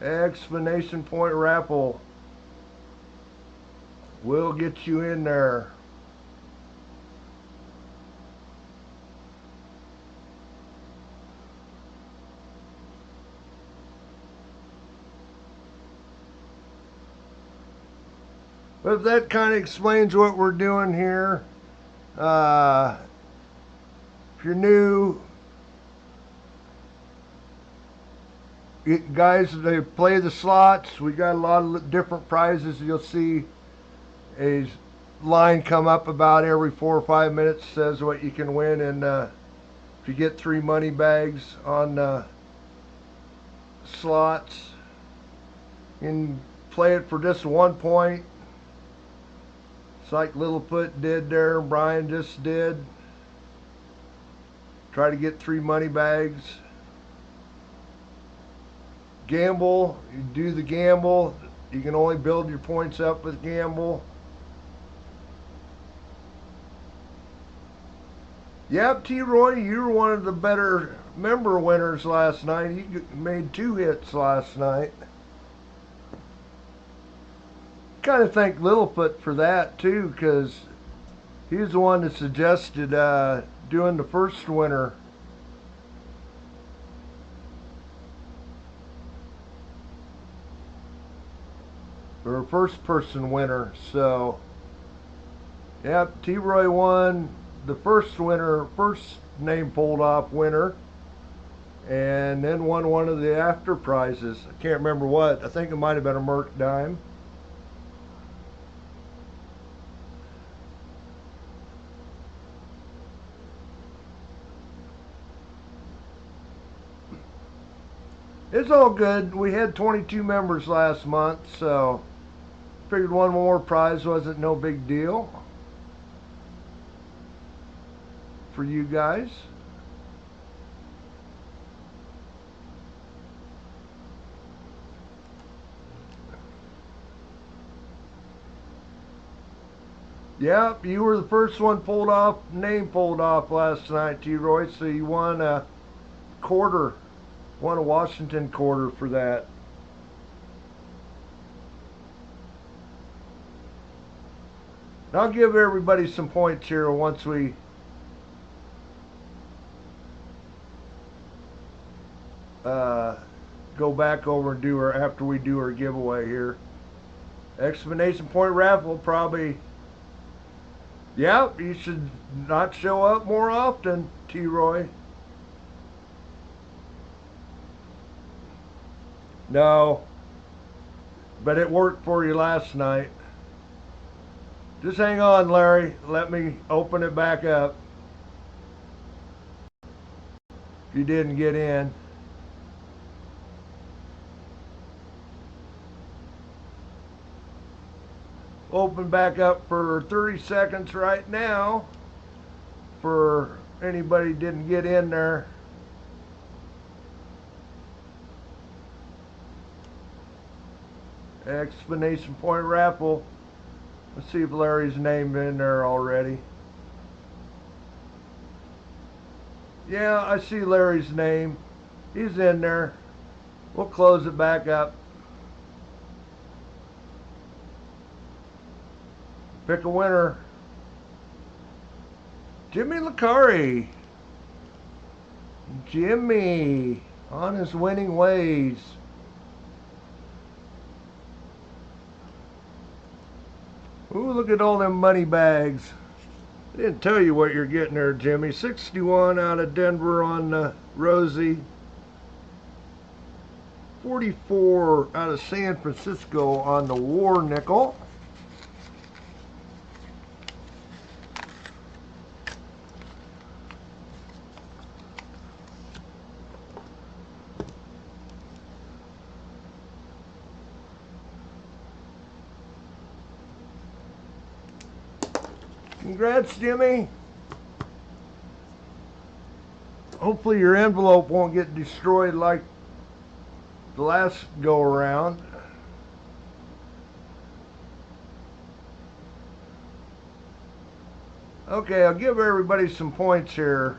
Explanation point raffle. We'll get you in there. But that kind of explains what we're doing here. If you're new, guys, they play the slots. We got a lot of different prizes. You'll see a line come up about every 4 or 5 minutes, says what you can win, and if you get 3 money bags on slots, you can play it for just 1 point. It's like Littlefoot did there, Brian just did. Try to get 3 money bags. Gamble, you do the gamble. You can only build your points up with gamble. Yep, T-Roy, you were one of the better member winners last night. You made 2 hits last night. Kind of thank Littlefoot for that too, because he was the one that suggested doing the first winner. Or first person winner. So, yep, T-Roy won, the first name pulled off winner, and then won one of the after prizes. I can't remember what. I think it might have been a Merc dime. It's all good. We had 22 members last month, so figured one more prize wasn't no big deal for you guys. Yep, you were the first one name pulled off last night, T-Roy, so you won a quarter. Won a Washington quarter for that. And I'll give everybody some points here once we go back over and after we do our giveaway here. Exclamation point raffle probably. Yep, you should not show up more often, T-Roy. No, but it worked for you last night. Just hang on, Larry. Let me open it back up. If you didn't get in. Open back up for 30 seconds right now for anybody didn't get in there. Exclamation point raffle. Let's see if Larry's name in there already. Yeah, I see Larry's name. He's in there. We'll close it back up. Pick a winner. Jimmy Licari. Jimmy on his winning ways. Ooh, look at all them money bags. I didn't tell you what you're getting there, Jimmy. 61 out of Denver on Rosie. 44 out of San Francisco on the War Nickel. Congrats, Jimmy. Hopefully your envelope won't get destroyed like the last go around. Okay, I'll give everybody some points here.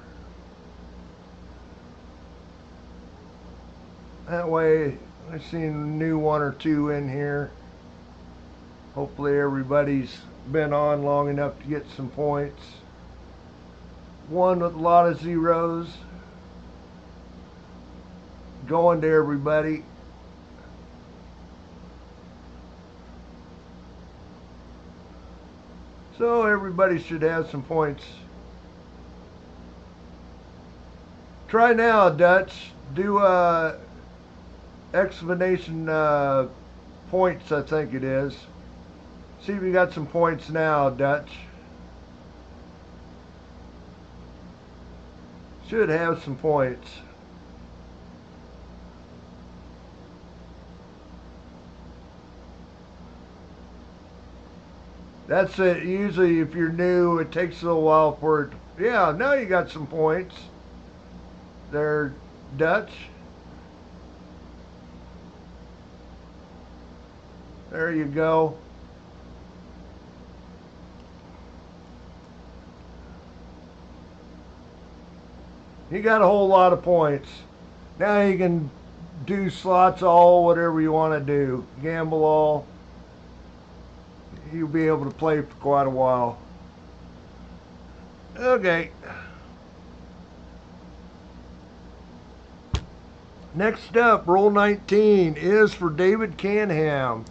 That way, I've seen a new one or two in here. Hopefully everybody's been on long enough to get some points. One with a lot of zeros. Going to everybody. So everybody should have some points. Try now, Dutch. Do explanation points, I think it is. See if you got some points now, Dutch. Should have some points. That's it. Usually if you're new, it takes a little while for it. Yeah, now you got some points. There, Dutch. There you go. You got a whole lot of points. Now you can do slots all, whatever you want to do. Gamble all. You'll be able to play for quite a while. Okay. Next up, roll 19 is for David Canham.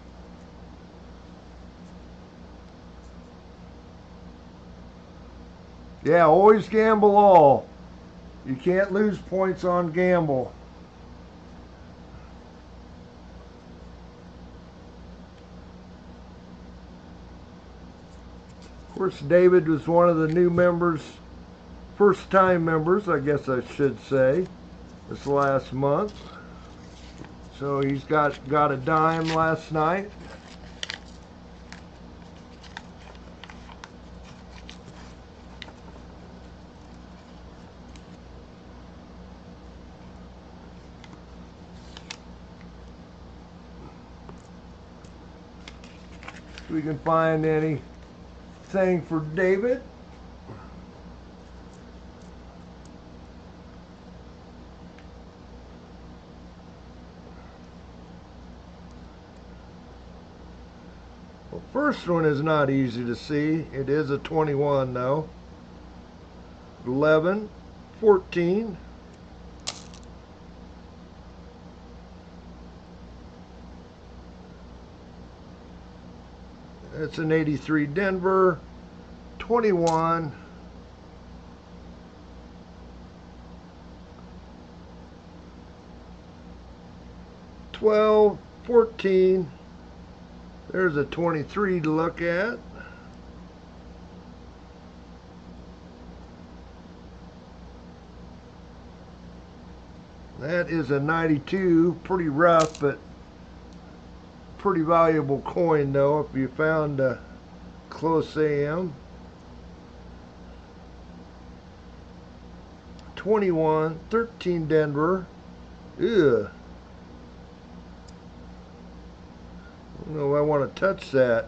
Yeah, always gamble all. You can't lose points on gamble. Of course, David was one of the new members, first time members, I guess I should say, this last month. So he's got a dime last night. If we can find anything for David. Well, first one is not easy to see. It is a 21 though. 11, 14. It's an 83 Denver, 21, 12, 14. There's a 23 to look at. That is a 92, pretty rough, but pretty valuable coin though if you found a close AM. 21, 13 Denver. Ugh. I don't know if I want to touch that.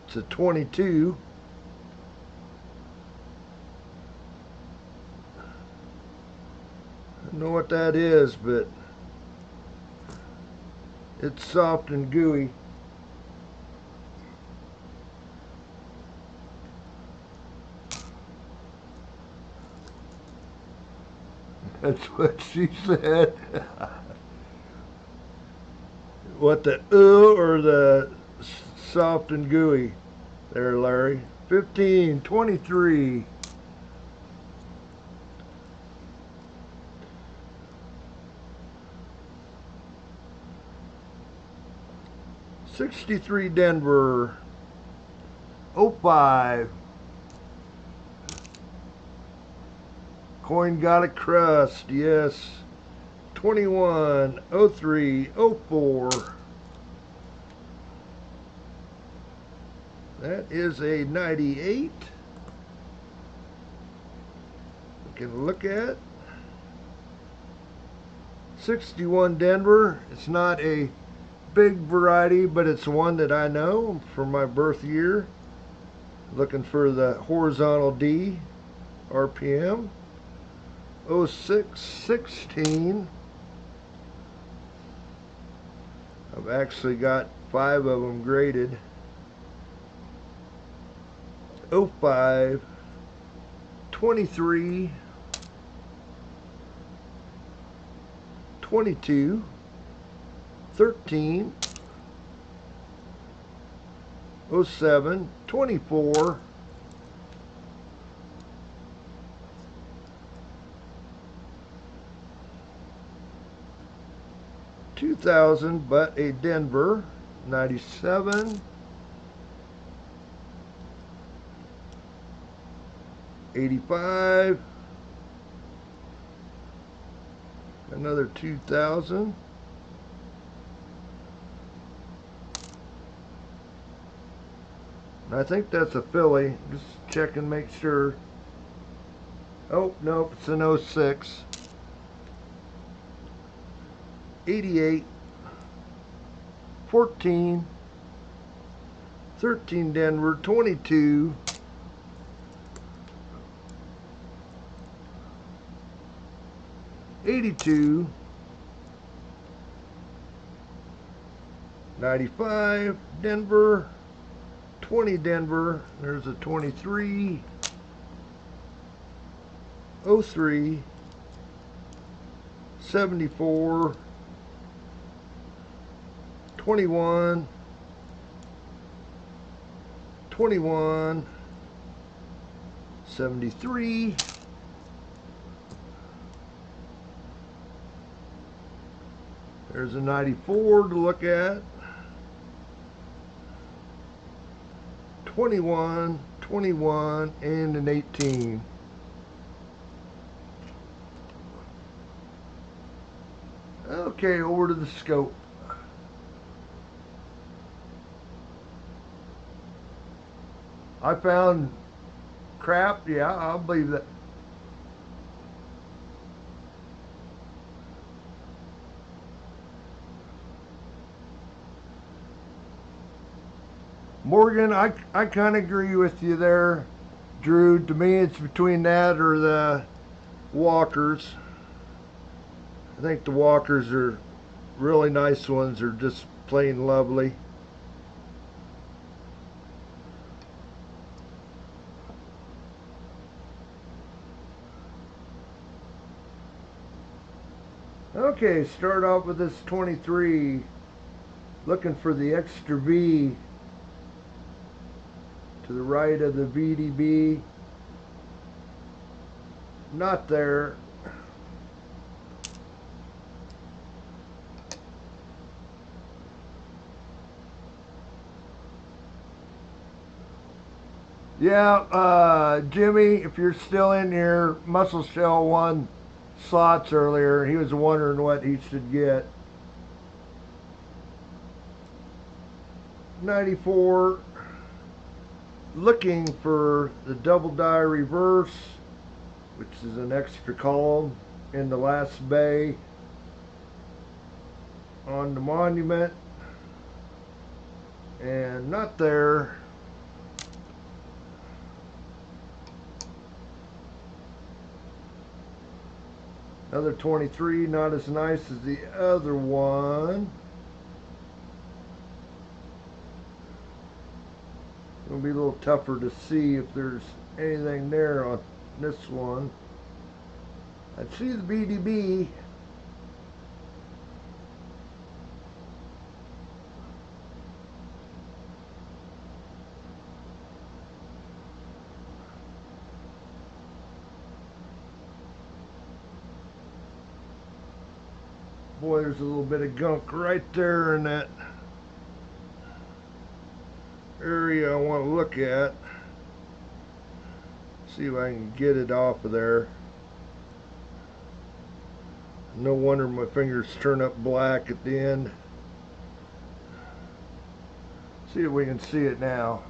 It's a 22. I don't know what that is, but it's soft and gooey. That's what she said. What, the or the soft and gooey? There, Larry. 15, 23. '63 Denver. 05. Coin got a crust, yes. 21, 03, 04. That is a 98. We can look at 61 Denver. It's not a big variety, but it's one that I know from my birth year. Looking for the horizontal D RPM. 06, 16. I've actually got 5 of them graded. 05, 23, 22, 13, 07, 24, 2000, but a Denver, 97, 85, another 2000, I think that's a Philly. Just check and make sure. Oh, nope, it's an 06. 88, 14, 13 Denver, 22, 82, 95 Denver, 20 Denver, there's a 23, 03, 74, 21, 21, 73. There's a 94 to look at. 21, 21, and an 18. Okay, over to the scope. I found crap. Yeah, I'll believe that. Morgan, I kind of agree with you there, Drew. To me, it's between that or the walkers. I think the walkers are really nice ones. They're just plain lovely. Okay, start off with this 23. Looking for the extra V to the right of the VDB. Not there. Yeah, Jimmy, if you're still in here, Muscle Shell won slots earlier. He was wondering what he should get. 94. Looking for the double die reverse, which is an extra column in the last bay on the monument, and not there. Another 23, not as nice as the other one. It'll be a little tougher to see if there's anything there on this one. I see the BDB. Boy, there's a little bit of gunk right there in that area I want to look at. See if I can get it off of there. No wonder my fingers turn up black at the end. See if we can see it now.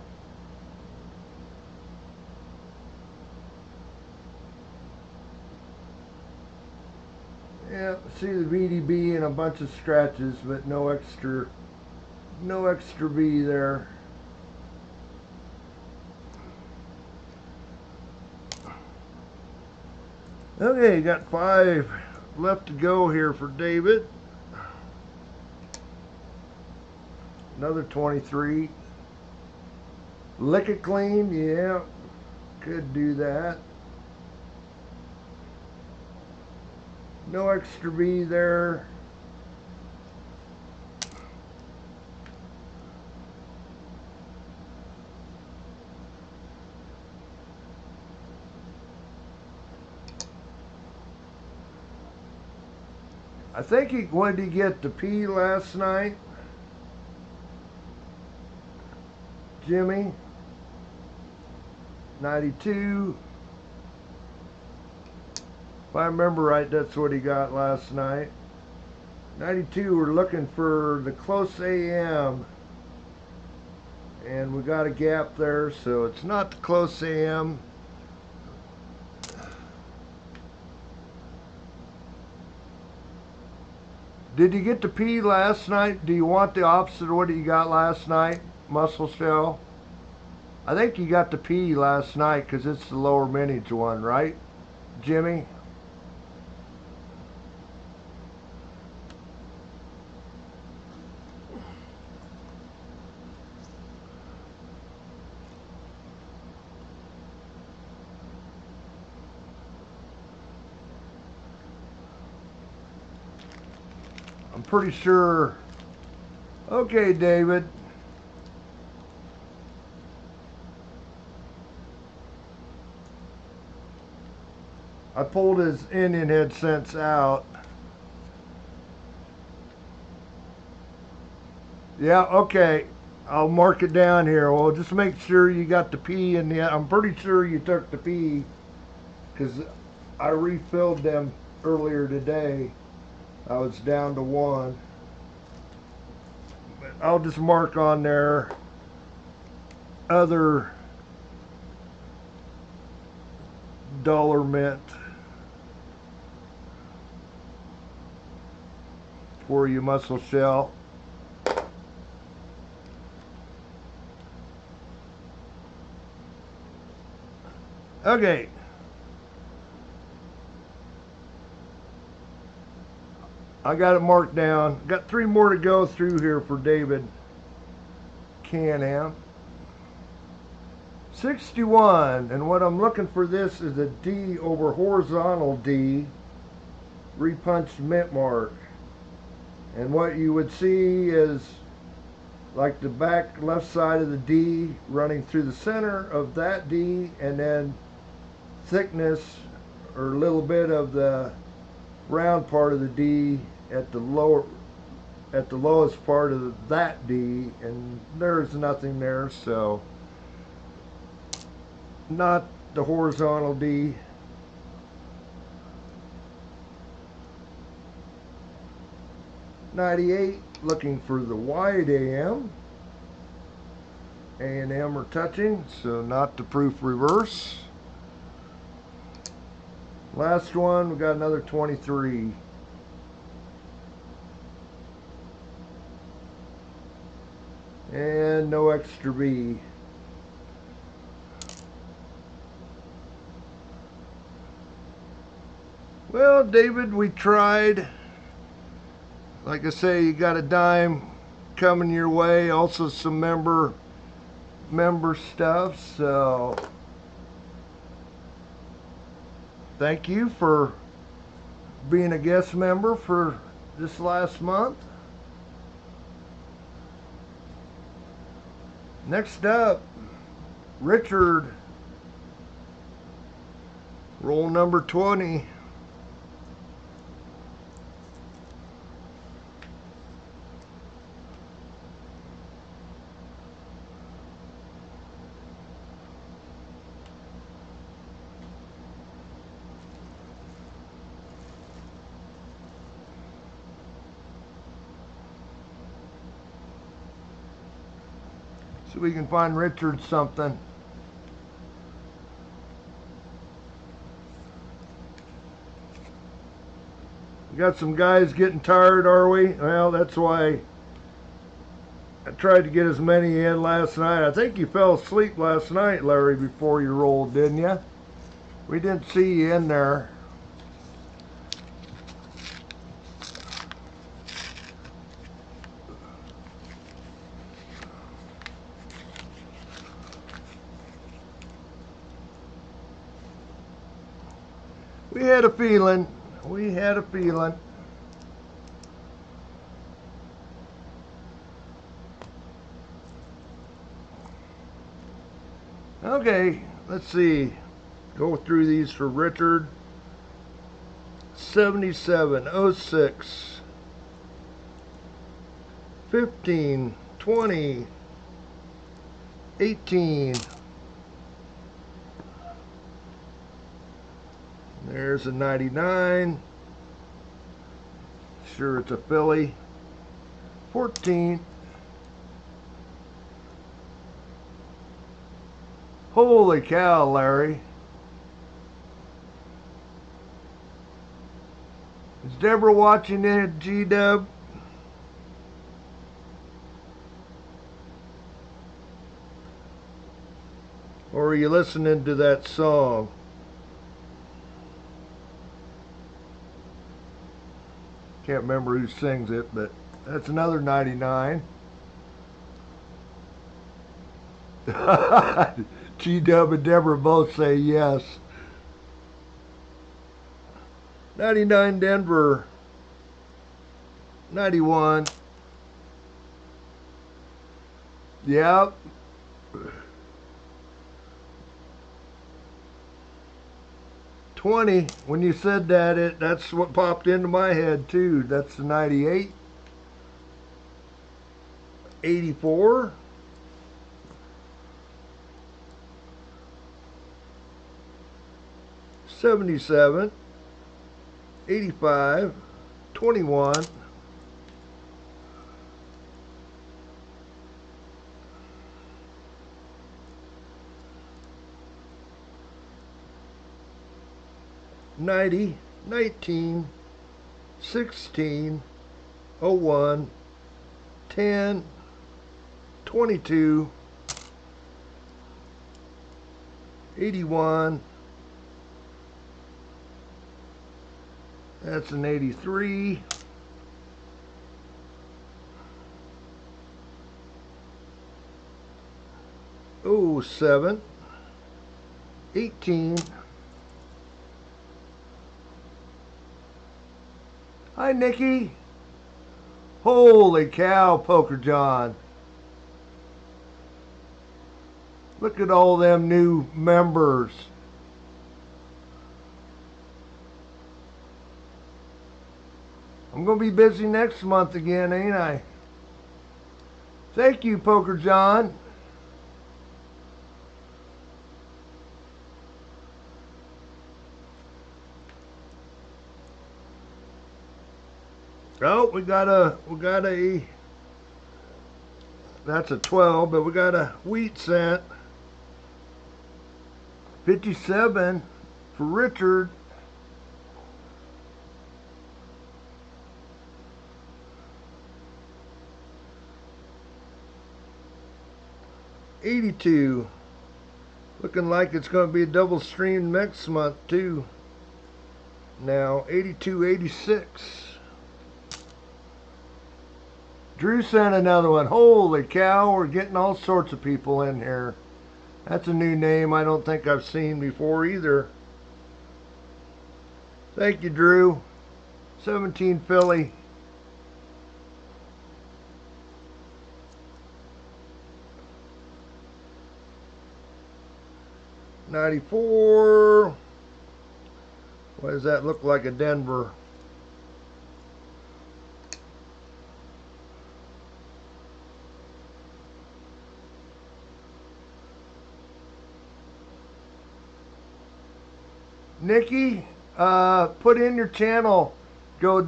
Yeah, see the VDB and a bunch of scratches, but no extra V there. Okay, got 5 left to go here for David. Another 23. Lick it clean, yeah, could do that. No extra V there. I think he wanted to get the P last night. Jimmy. 92. If I remember right, that's what he got last night. 92, we're looking for the close AM. And we got a gap there, so it's not the close AM. Did you get the P last night? Do you want the opposite of what you got last night, Muscle Shell? I think you got the P last night because it's the lower mintage one, right, Jimmy? I'm pretty sure. Okay, David. I pulled his Indian head cents out. Yeah, okay. I'll mark it down here. Well, just make sure you got the P in the. I'm pretty sure you took the P because I refilled them earlier today. I was down to one. But I'll just mark on there other dollar mint for you, mussel shell. Okay. I got it marked down. Got 3 more to go through here for David Canham. 61, and what I'm looking for this is a D over horizontal D, repunched mint mark. And what you would see is like the back left side of the D running through the center of that D, and then thickness or a little bit of the round part of the D at the lowest part of that D, and there's nothing there, so not the horizontal D. '98, looking for the wide AM. A and M are touching, so not the proof reverse. Last one, we got another 23. And no extra B. Well, David, we tried. Like I say, you got a dime coming your way. Also some member stuff. So thank you for being a guest member for this last month. Next up, Richard, roll number 20. So we can find Richard something. We got some guys getting tired, are we? Well, that's why I tried to get as many in last night. I think you fell asleep last night, Larry, before you rolled, didn't you? We didn't see you in there. We had a feeling. We had a feeling. Okay, let's see. Go through these for Richard. 77, 06, 15, 20, 18. There's a 99. Sure, it's a Philly. 14. Holy cow, Larry. Is Deborah watching it, G-Dub? Or are you listening to that song? Can't remember who sings it, but that's another 99. G-Dub and Deborah both say yes. 99 Denver. 91. Yep. 20. When you said that, that's what popped into my head too. That's the 98. 84. 77. 85. 21. 90, 19, 16, 01, 10, 22, 81, that's an 83, 07, 18, hi, Nikki. Holy cow, Poker John. Look at all them new members. I'm going to be busy next month again, ain't I? Thank you, Poker John. Oh, we got a, that's a 12, but we got a wheat cent. 57 for Richard. $82. Looking like it's going to be a double stream next month too. Now 82.86. Drew sent another one. Holy cow, we're getting all sorts of people in here. That's a new name I don't think I've seen before either. Thank you, Drew. 17 Philly. $94. What does that look like? A Denver. Nikki, put in your channel, go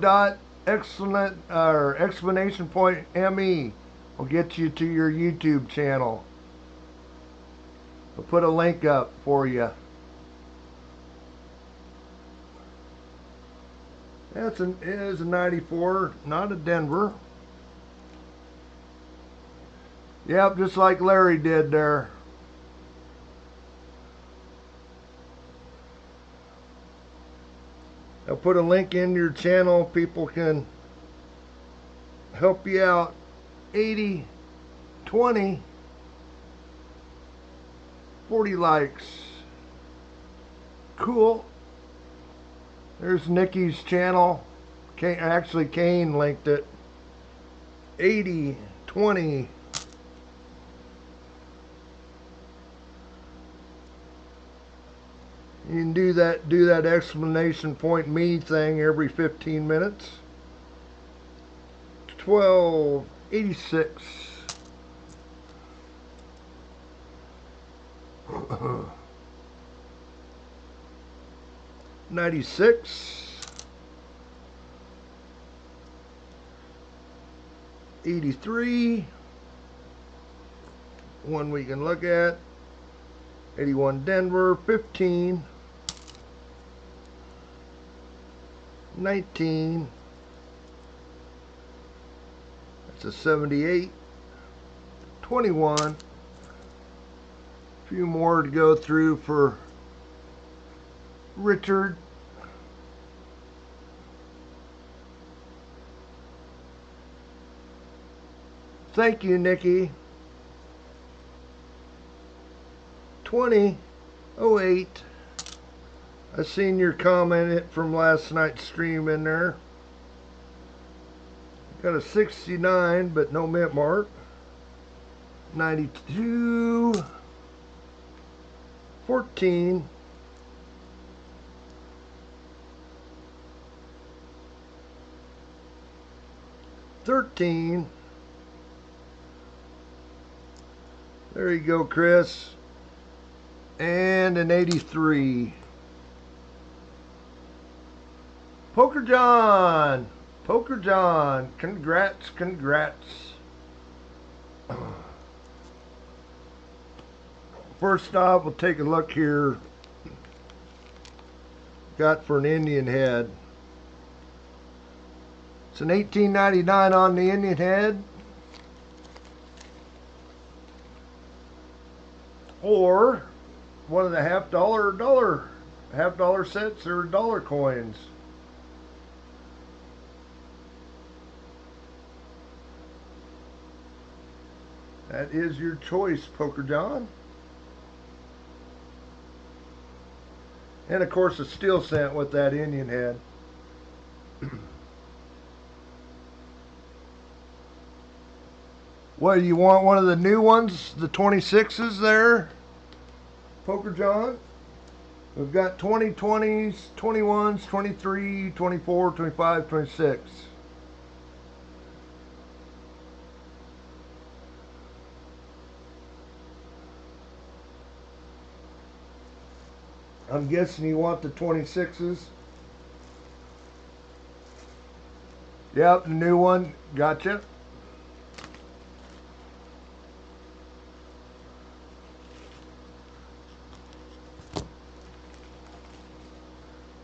excellent or exclamation point ME will get you to your YouTube channel. I'll put a link up for you. It is a 94, not a Denver. Yep, just like Larry did there. I'll put a link in your channel. People can help you out. 80, 20, 40 likes. Cool. There's Nikki's channel. Actually, Kane linked it. 80, 20. You can do that exclamation point me thing every 15 minutes. 1286. $96. 83. One we can look at. 81 Denver. 15. 19. That's a 78. 21. A few more to go through for Richard. Thank you, Nikki. 2008. I seen your comment from last night's stream in there. Got a 69, but no mint mark. 92. 14. 13. There you go, Chris. And an 83. Poker John. Poker John. Congrats, congrats. First off, we'll take a look here. Got for an Indian head. It's an $18.99 on the Indian head. Or one of the half dollar sets or dollar coins. That is your choice, Poker John. And of course a steel cent with that Indian head. What, do you want one of the new ones, the 26s there, Poker John? We've got 2020s, 21s, 23, 24, 25, 26. I'm guessing you want the 26s. Yep, the new one. Gotcha.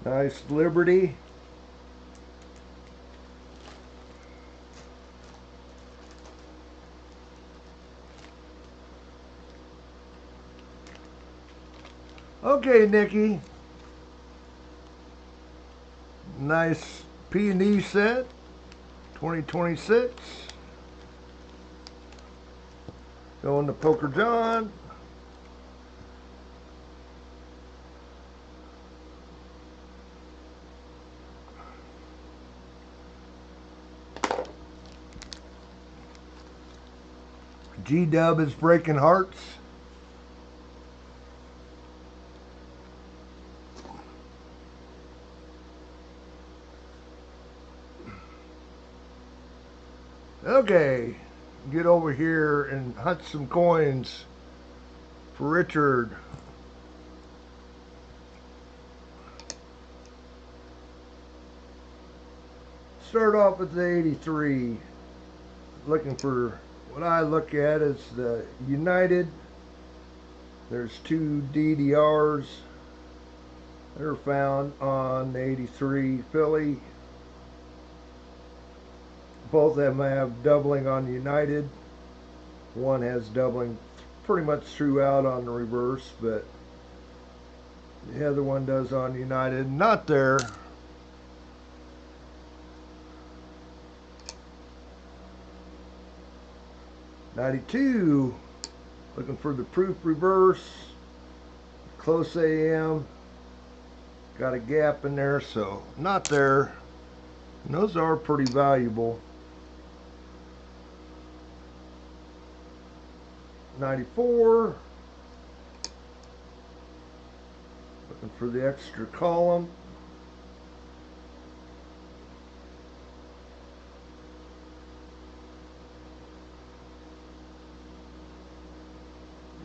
Nice Liberty. Okay, Nikki. Nice P&E set. 2026. Going to Poker John. G-Dub is breaking hearts. Okay, get over here and hunt some coins for Richard. Start off with the 83. Looking for what I look at is the United. There's two DDRs that are found on the 83 Philly. Both of them have doubling on United. One has doubling pretty much throughout on the reverse, but the other one does on United. Not there. '92, looking for the proof reverse. Close AM. Got a gap in there, so not there. And those are pretty valuable. 94. Looking for the extra column.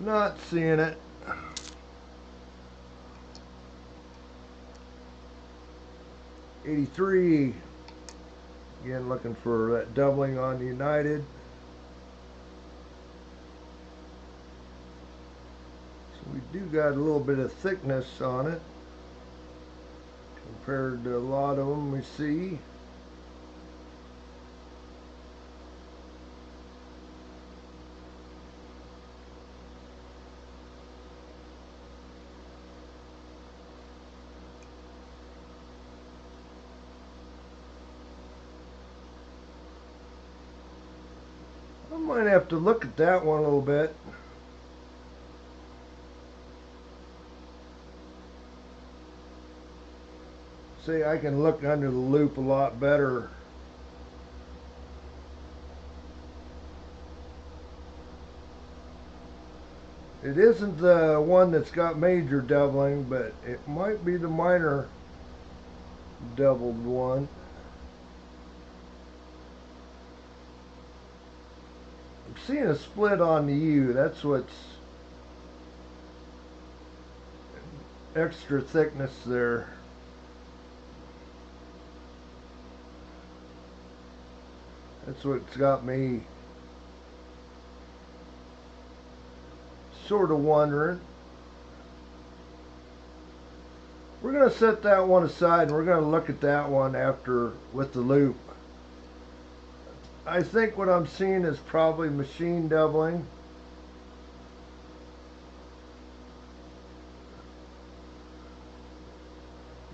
Not seeing it. '83. Again, looking for that doubling on United. So we do got a little bit of thickness on it compared to a lot of them we see. I might have to look at that one a little bit. See, I can look under the loop a lot better. It isn't the one that's got major doubling, but it might be the minor doubled one. seeing a split on the U. That's what's extra thickness there. That's what's got me sort of wondering. We're going to set that one aside and we're going to look at that one after with the loop. I think what I'm seeing is probably machine doubling.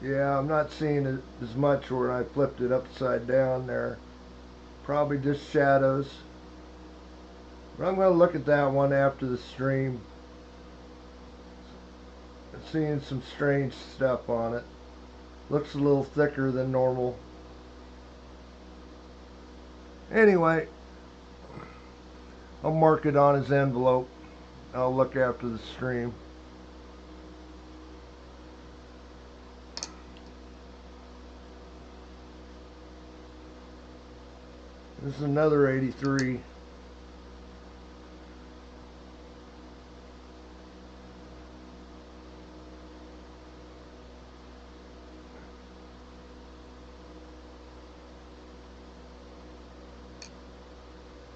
Yeah, I'm not seeing it as much where I flipped it upside down there. Probably just shadows. But I'm going to look at that one after the stream. Seeing some strange stuff on it. Looks a little thicker than normal. Anyway, I'll mark it on his envelope. I'll look after the stream. This is another 83.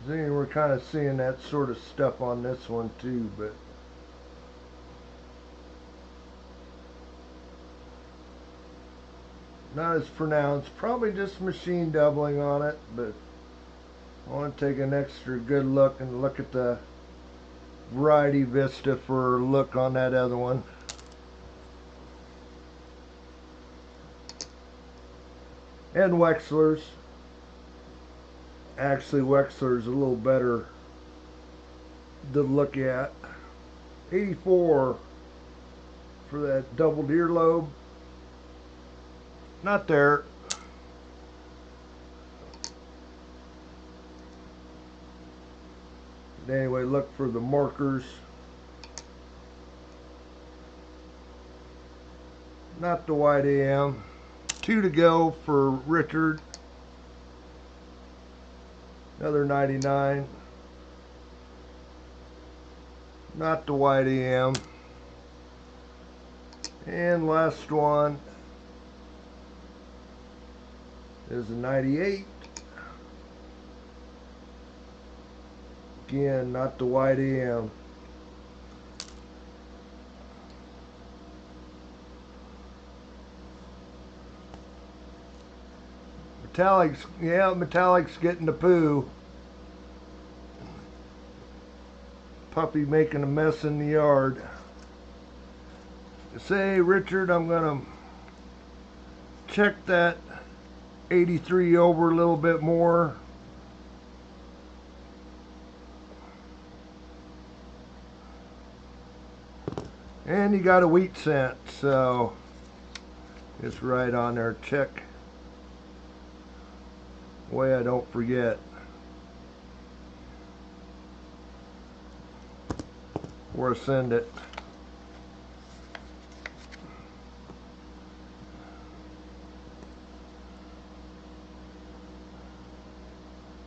See, we're kind of seeing that sort of stuff on this one too, but not as pronounced. Probably just machine doubling on it, but I want to take an extra good look and look at the variety vista for a look on that other one. And Wexler's. Actually, Wexler's a little better to look at. 84 for that double earlobe. Not there. But anyway, look for the markers. Not the wide AM. 2 to go for Richard. Another 99. Not the wide AM. And last one is a 98. Again, not the wide AM. Metallics, yeah, Metallics getting the poo. Puppy making a mess in the yard. Say, Richard, I'm gonna check that 83 over a little bit more. And you got a wheat cent, so it's right on there. Check. Way I don't forget. Or send it.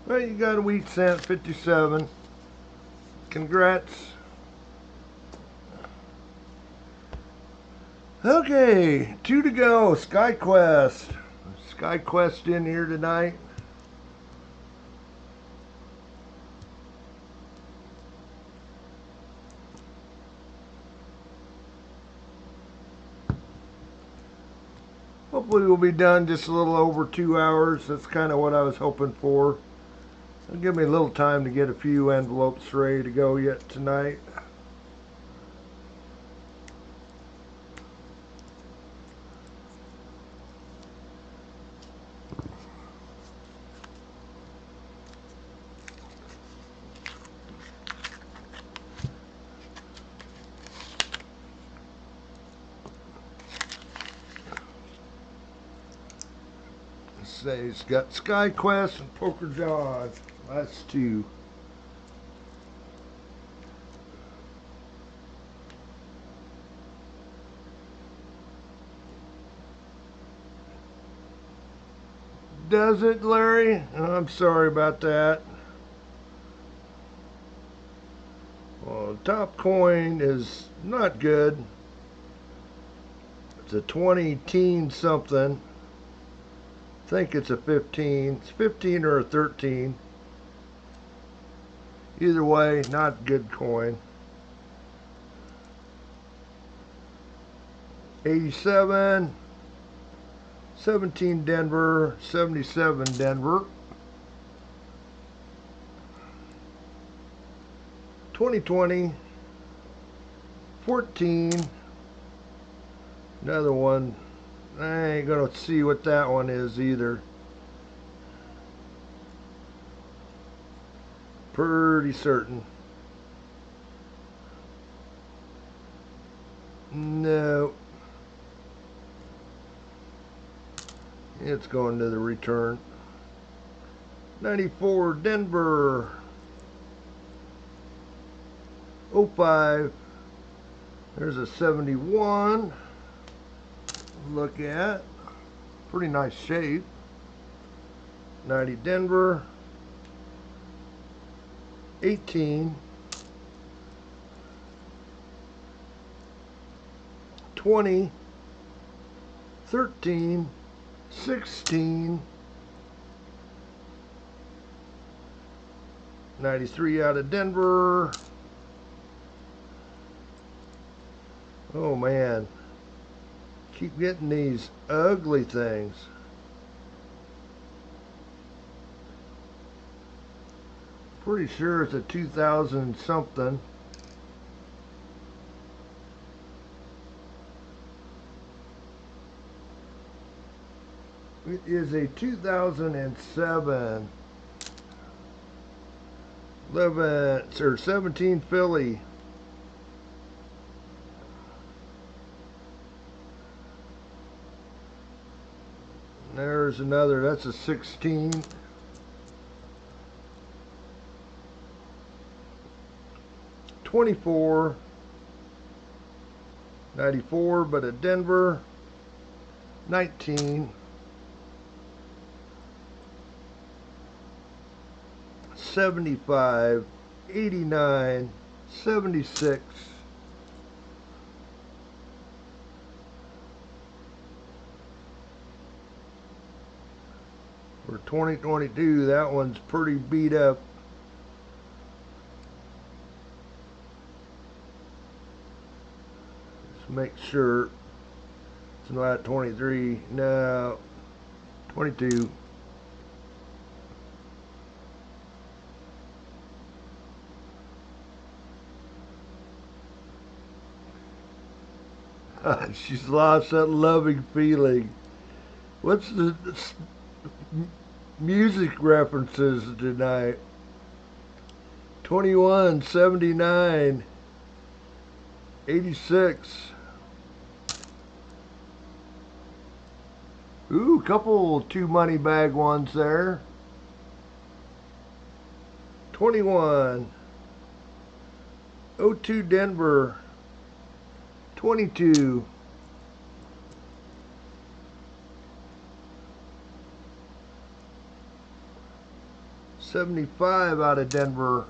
Well, you got a wheat cent, 57. Congrats. Okay, 2 to go. SkyQuest. SkyQuest in here tonight. Hopefully we'll be done just a little over 2 hours. That's kind of what I was hoping for. It'll give me a little time to get a few envelopes ready to go yet tonight. Say it's got SkyQuest and Poker John. That's 2. Does it, Larry? I'm sorry about that. Well, top coin is not good. It's a 20 teen something. I think it's a 15. It's 15 or a 13. Either way, not good coin. 87, 17 Denver, 77 Denver. 2020, 14. Another one. I ain't gonna see what that one is either. Pretty certain. No. It's going to the return. 94 Denver. 05. There's a 71. Look at. Pretty nice shape. 90 Denver. 18. 20. 13. 16. 93 out of Denver. Oh man, keep getting these ugly things. Pretty sure it's a 2000 something. It is a 2007 17 Philly. There's another, that's a 16. 24. 94, but a Denver. 19. 75, 89, 76. For 2022, that one's pretty beat up. Let's make sure it's not 23. No, 22. She's lost that loving feeling. What's the music references tonight? 21, 79, 86. Ooh, couple 2 money bag ones there. 21. 02 Denver. 22. 75 out of Denver.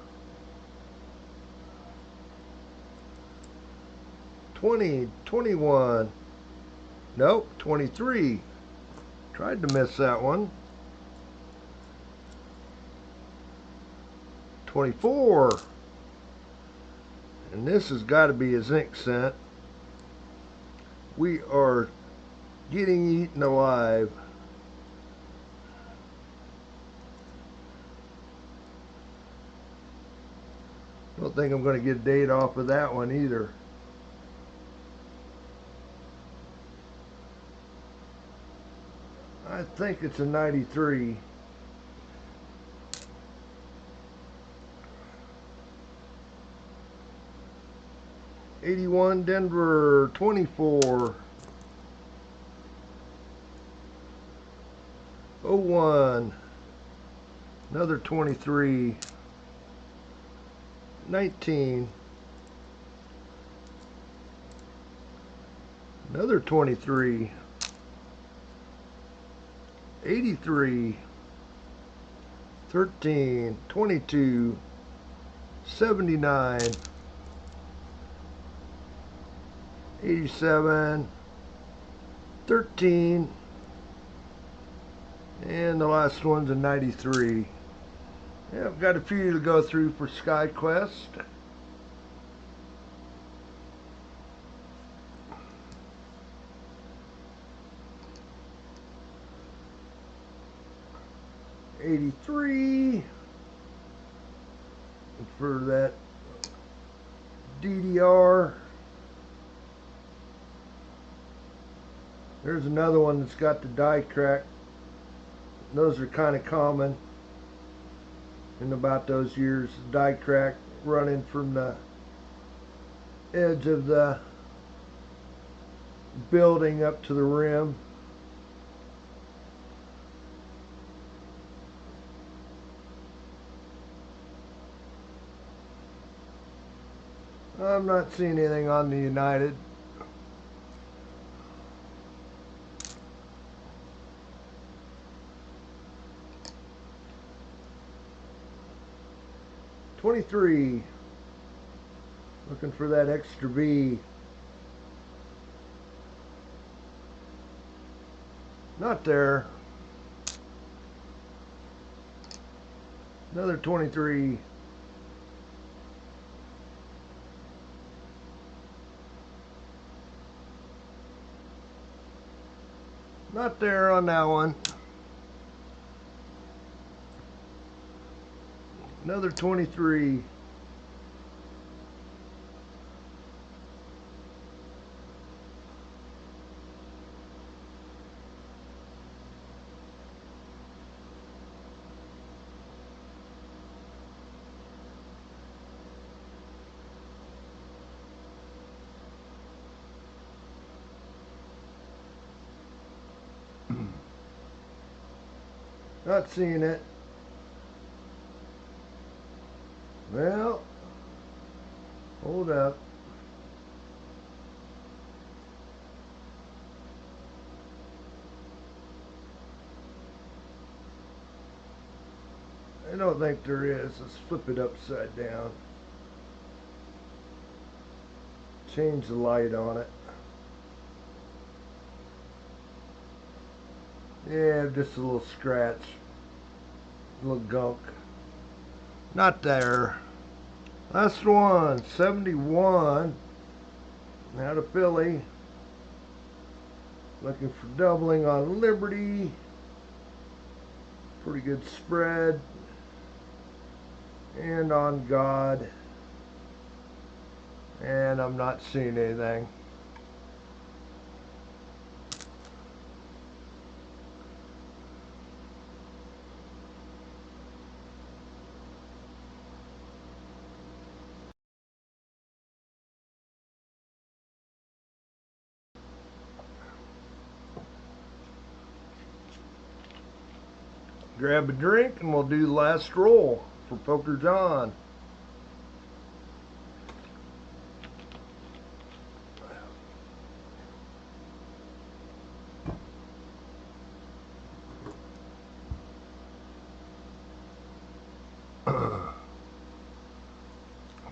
20, 21. Nope, 23. Tried to miss that one. 24. And this has got to be a zinc cent. We are getting eaten alive. Don't think I'm going to get a date off of that one either. I think it's a 93. '81 Denver. 24. 01. Another 23. 19. Another 23. 83. 13. 22. 79. 87, 13, and the last one's a 93. Yeah, I've got a few to go through for SkyQuest. $83 for that DDR. There's another one that's got the die crack. Those are kind of common in about those years. Die crack running from the edge of the building up to the rim. I'm not seeing anything on the United. $23. Looking for that extra V. Not there. Another 23. Not there on that one. Another 23. Not seeing it. Well, hold up. I don't think there is. Let's flip it upside down. Change the light on it. Yeah, just a little scratch. A little gunk. Not there. Last one, 71. Out of Philly. Looking for doubling on Liberty. Pretty good spread. And on God. And I'm not seeing anything. Grab a drink and we'll do the last roll for Poker John.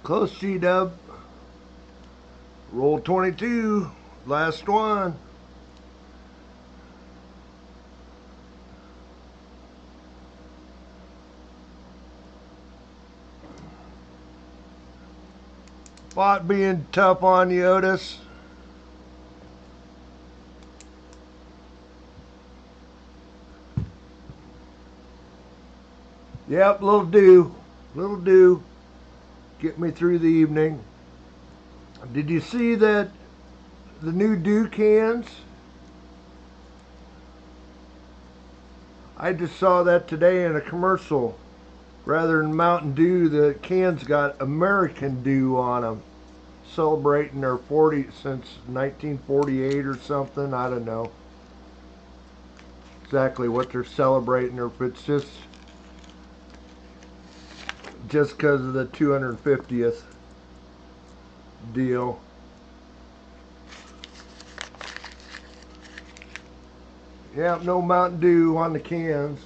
Close, G-Dub. Roll 22. Last one. Spot being tough on you, Otis. Yep, little dew. Little dew. Get me through the evening. Did you see that the new dew cans? I just saw that today in a commercial. Rather than Mountain Dew, the cans got American Dew on them. Celebrating their 40 since 1948 or something. I don't know exactly what they're celebrating, or if it's just because of the 250th deal. Yeah, no Mountain Dew on the cans.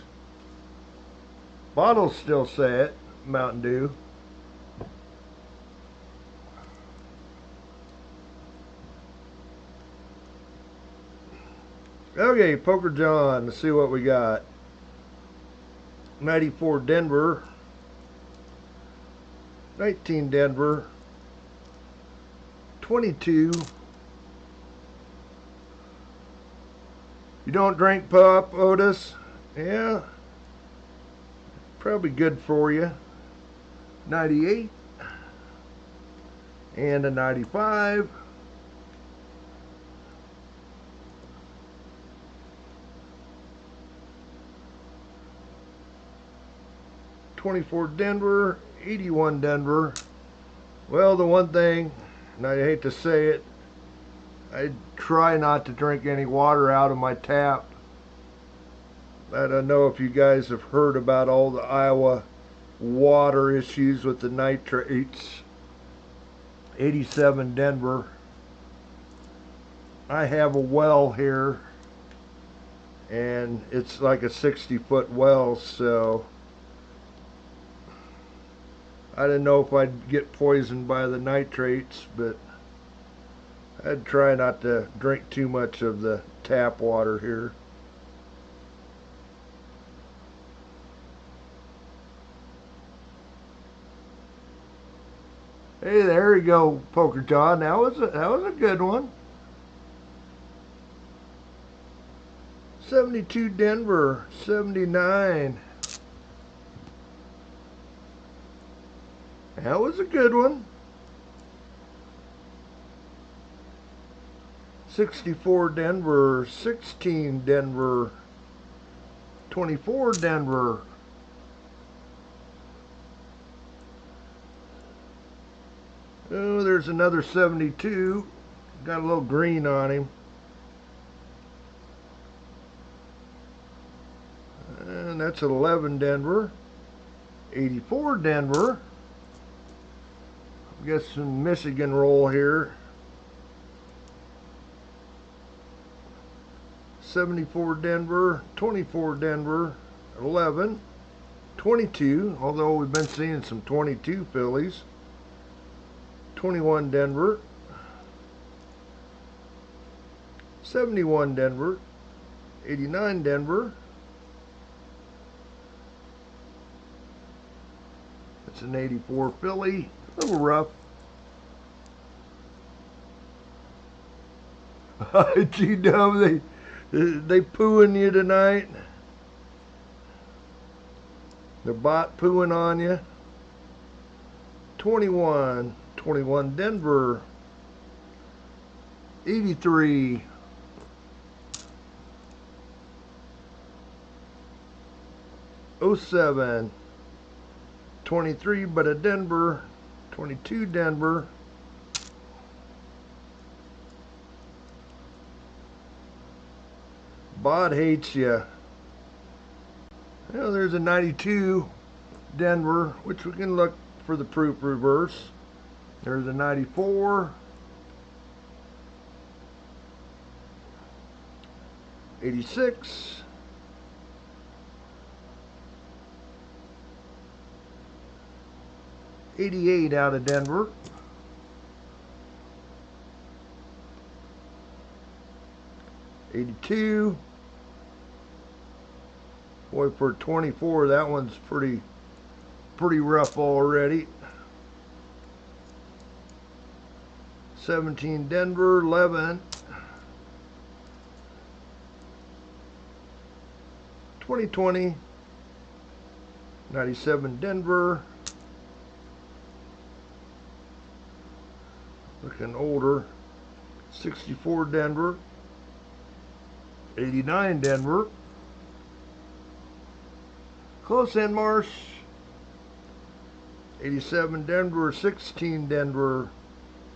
Bottles still say it, Mountain Dew. Okay, Poker John, let's see what we got. 94 Denver, 19 Denver, 22. You don't drink pop, Otis? Yeah, probably good for you. 98 and a 95. 24 Denver, 81 Denver. Well, the one thing, and I hate to say it, I try not to drink any water out of my tap. I don't know if you guys have heard about all the Iowa water issues with the nitrates. 87 Denver. I have a well here, and it's like a 60-foot well, so I didn't know if I'd get poisoned by the nitrates, but I'd try not to drink too much of the tap water here. Hey, there you go, Poker John. That was a good one. 72 Denver, 79. That was a good one. 64 Denver, 16 Denver, 24 Denver. Oh, there's another 72. Got a little green on him. And that's 11 Denver, 84 Denver. Got some Michigan roll here. 74 Denver, 24 Denver, 11, 22, although we've been seeing some 22 Phillies. 21 Denver, 71 Denver, 89 Denver. That's an 84 Philly, a little rough. GW, they pooing you tonight. The bot pooing on you. 21 Denver, 83. 07, 23, but a Denver, 22 Denver. Bot hates you. Well, there's a 92 Denver, which we can look for the proof reverse. There's a 94. 86. 88 out of Denver. 82. Boy, for 24, that one's pretty rough already. 17 Denver, 11. 2020. 97 Denver. Looking older. 64 Denver. 89 Denver. Close in, Marsh. 87 Denver, 16 Denver,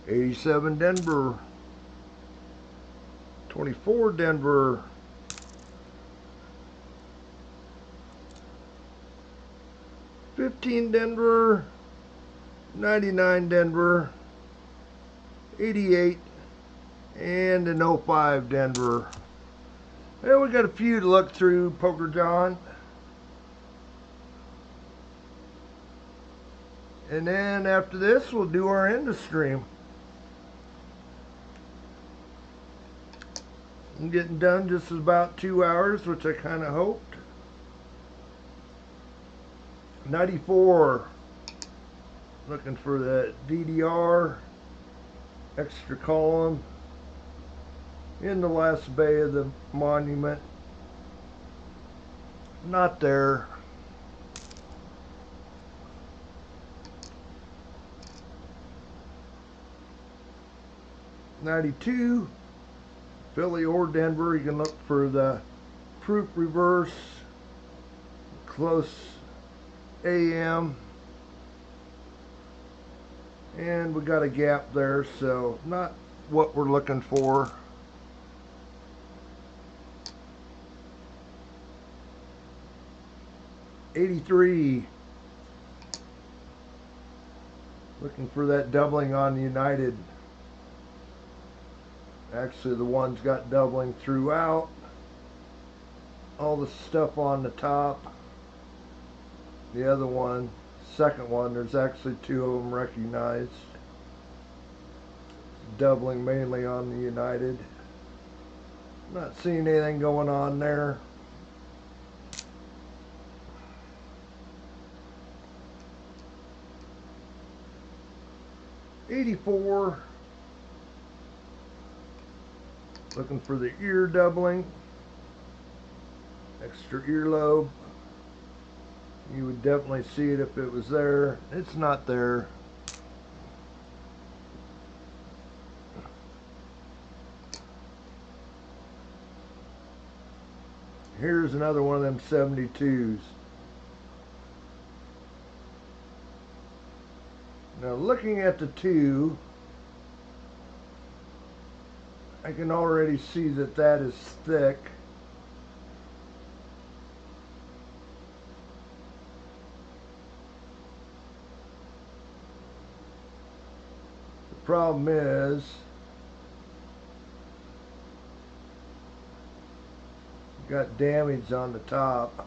87 Denver, 24 Denver, 15 Denver, 99 Denver, 88, and an 05 Denver. Well, we got a few to look through, Poker John. And then after this, we'll do our end of stream. I'm getting done just about 2 hours, which I kind of hoped. 94. Looking for that DDR extra column in the last bay of the monument. Not there. '92. Philly or Denver. You can look for the proof reverse. Close AM. And we got a gap there, so not what we're looking for. '83. Looking for that doubling on the United. Actually, the one's got doubling throughout. All the stuff on the top. The other one, second one, there's actually two of them recognized. Doubling mainly on the United. Not seeing anything going on there. '84. Looking for the ear doubling. Extra earlobe. You would definitely see it if it was there. It's not there. Here's another one of them 72s. Now looking at the two, I can already see that that is thick. The problem is, got damage on the top.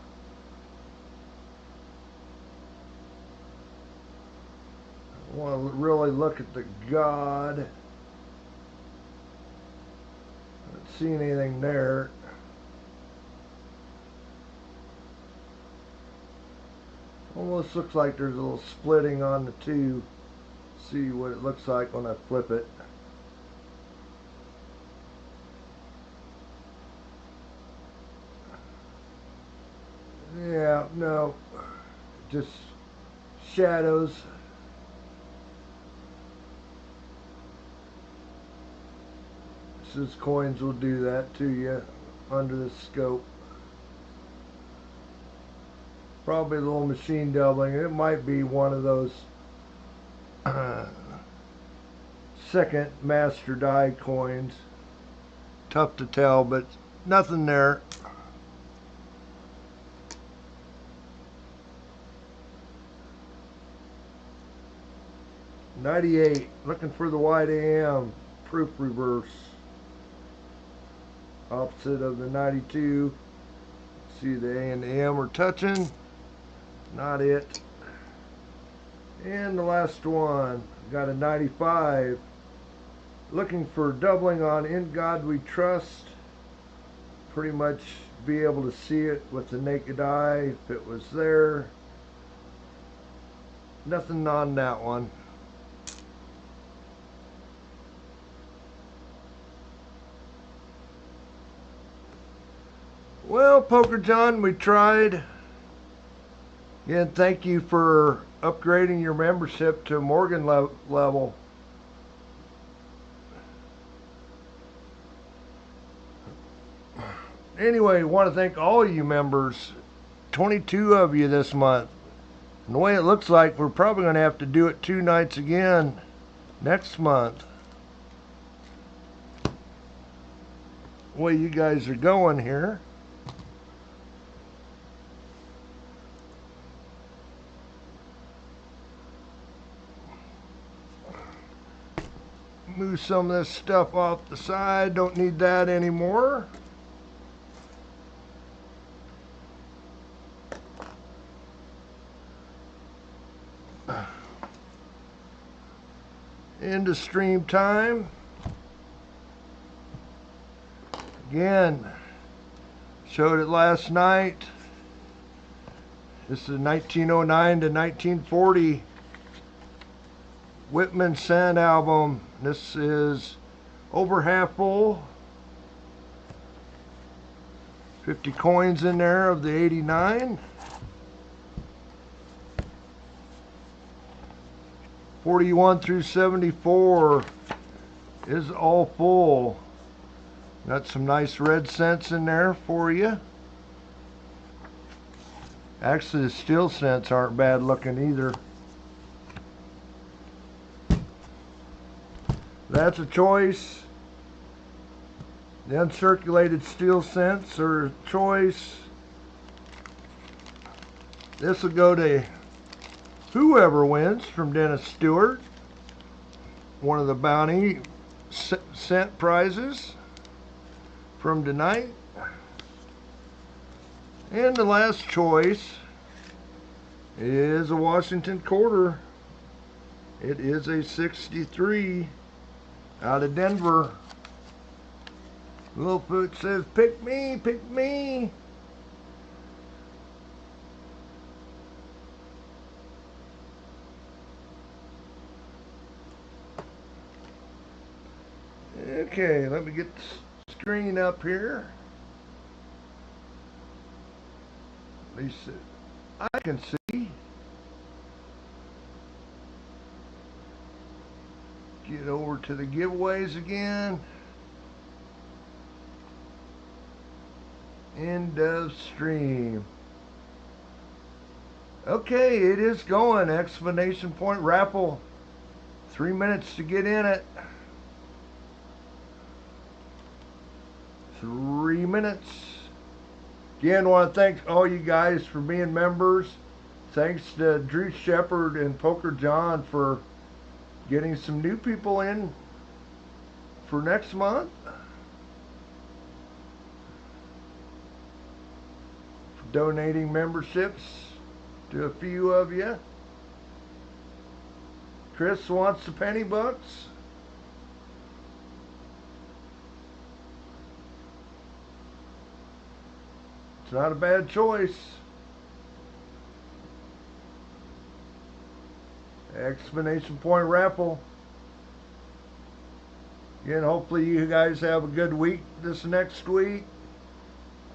I want to really look at the God. Not seeing anything there. Almost looks like there's a little splitting on the two. See what it looks like when I flip it. Yeah, no, just shadows. These coins will do that to you under the scope. Probably a little machine doubling. It might be one of those second master die coins. Tough to tell, but nothing there. '98, looking for the white AM proof reverse. Opposite of the 92. See the A and the M are touching. Not it. And the last one, got a 95. Looking for doubling on In God We Trust. Pretty much be able to see it with the naked eye if it was there. Nothing on that one. Well, Poker John, we tried. Again, thank you for upgrading your membership to Morgan level. Anyway, want to thank all you members. 22 of you this month. And the way it looks like, we're probably going to have to do it 2 nights again next month. The way you guys are going here. Move some of this stuff off the side. Don't need that anymore. End of stream time. Again, showed it last night. This is 1909 to 1940 Whitman Sand album. This is over half full. 50 coins in there of the 89. 41 through 74 is all full. Got some nice red cents in there for you. Actually, the steel cents aren't bad looking either. That's a choice. The uncirculated steel cents are a choice. This will go to whoever wins from Dennis Stewart. One of the bounty cent prizes from tonight. And the last choice is a Washington quarter. It is a 63 out of Denver. Littlefoot says, pick me, pick me. Okay, let me get the screen up here. At least I can see. Get over to the giveaways again. End of stream. Okay, it is going. Exclamation point raffle. 3 minutes to get in it. 3 minutes. Again, I want to thank all you guys for being members. Thanks to Drew Shepard and Poker John for getting some new people in for next month. For donating memberships to a few of you. Chris wants the penny bucks. It's not a bad choice. Exclamation point raffle. Again, hopefully you guys have a good week this next week.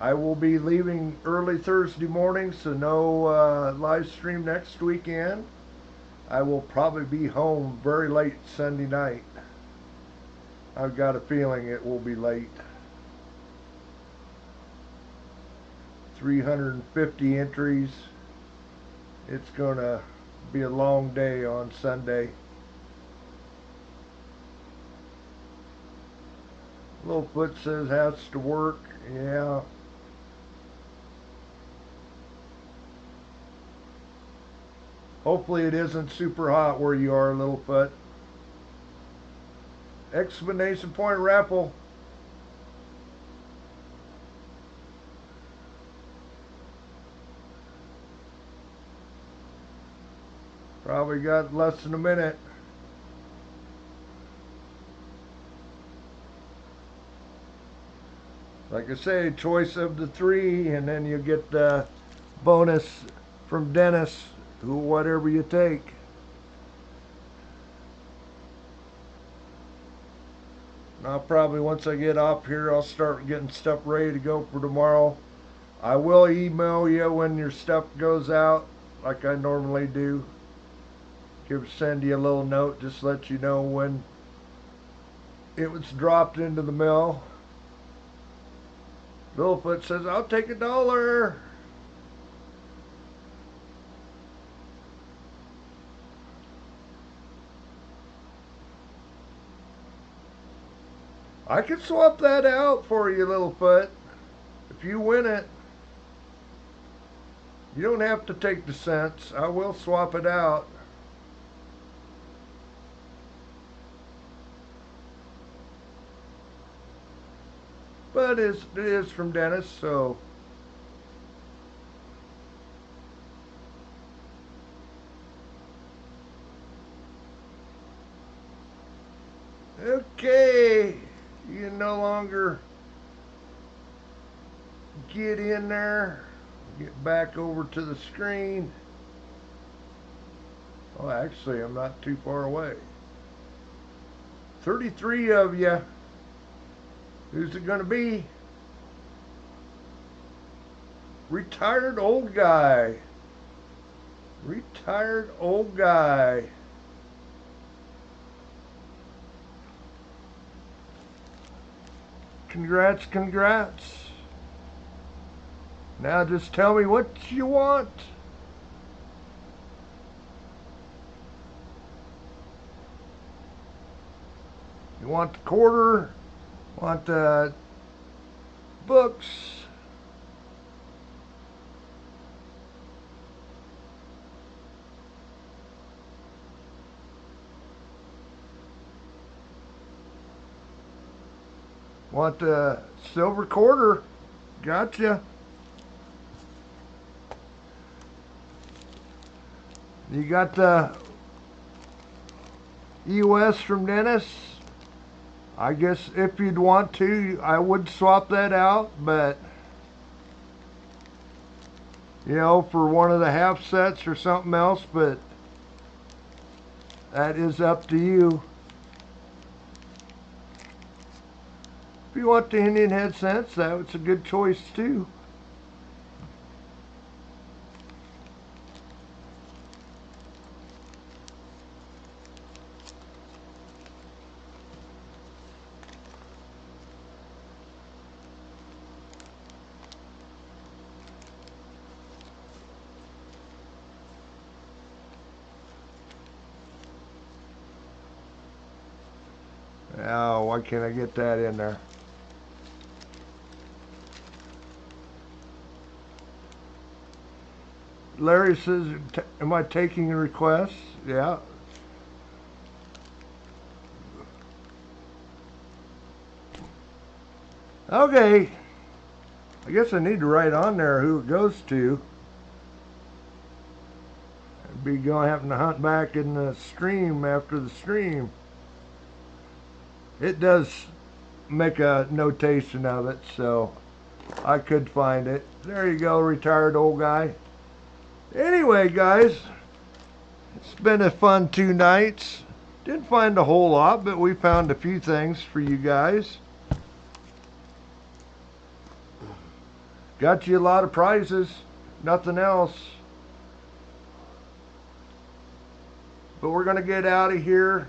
I will be leaving early Thursday morning, so no live stream next weekend. I will probably be home very late Sunday night. I've got a feeling it will be late. 350 entries. It's gonna be a long day on Sunday. Littlefoot says has to work. Yeah. Hopefully it isn't super hot where you are, Littlefoot. Exclamation point raffle. Probably got less than a minute. Like I say, choice of the 3, and then you get the bonus from Dennis, who whatever you take. Now probably once I get off here, I'll start getting stuff ready to go for tomorrow. I will email you when your stuff goes out, like I normally do. Send you a little note, just let you know when it was dropped into the mail. Littlefoot says, I'll take $1. I can swap that out for you, Littlefoot. If you win it, you don't have to take the cents. I will swap it out. But it is from Dennis, so okay. You can no longer get in there. Get back over to the screen. Oh, actually, I'm not too far away. 33 of you. Who's it going to be? Retired old guy. Retired old guy. Congrats, congrats. Now just tell me what you want. You want the quarter? Want the books? Want the silver quarter? Gotcha. You got the EOS from Dennis? I guess if you'd want to, I would swap that out, but you know, for one of the half sets or something else, but that is up to you. If you want the Indian head cents, that's a good choice too. Oh, why can't I get that in there? Larry says, am I taking requests? Yeah. Okay. I guess I need to write on there who it goes to. I'd be going having to hunt back in the stream after the stream. It does make a notation of it, so I could find it. There you go, retired old guy. Anyway, guys, it's been a fun 2 nights. Didn't find a whole lot, but we found a few things for you guys. Got you a lot of prizes, nothing else. But we're going to get out of here.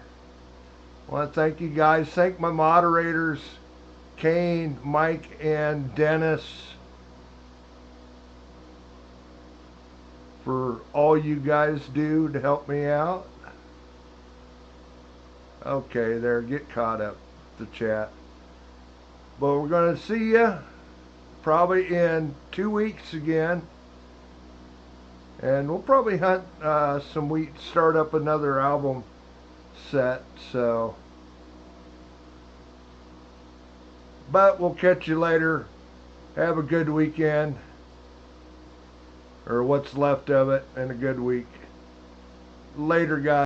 I want to thank you guys. Thank my moderators, Kane, Mike, and Dennis, for all you guys do to help me out. Okay, there, get caught up, the chat. But we're going to see you probably in 2 weeks again. And we'll probably hunt some wheat, start up another album set, so. But we'll catch you later. Have a good weekend, or what's left of it, and a good week. Later, guys.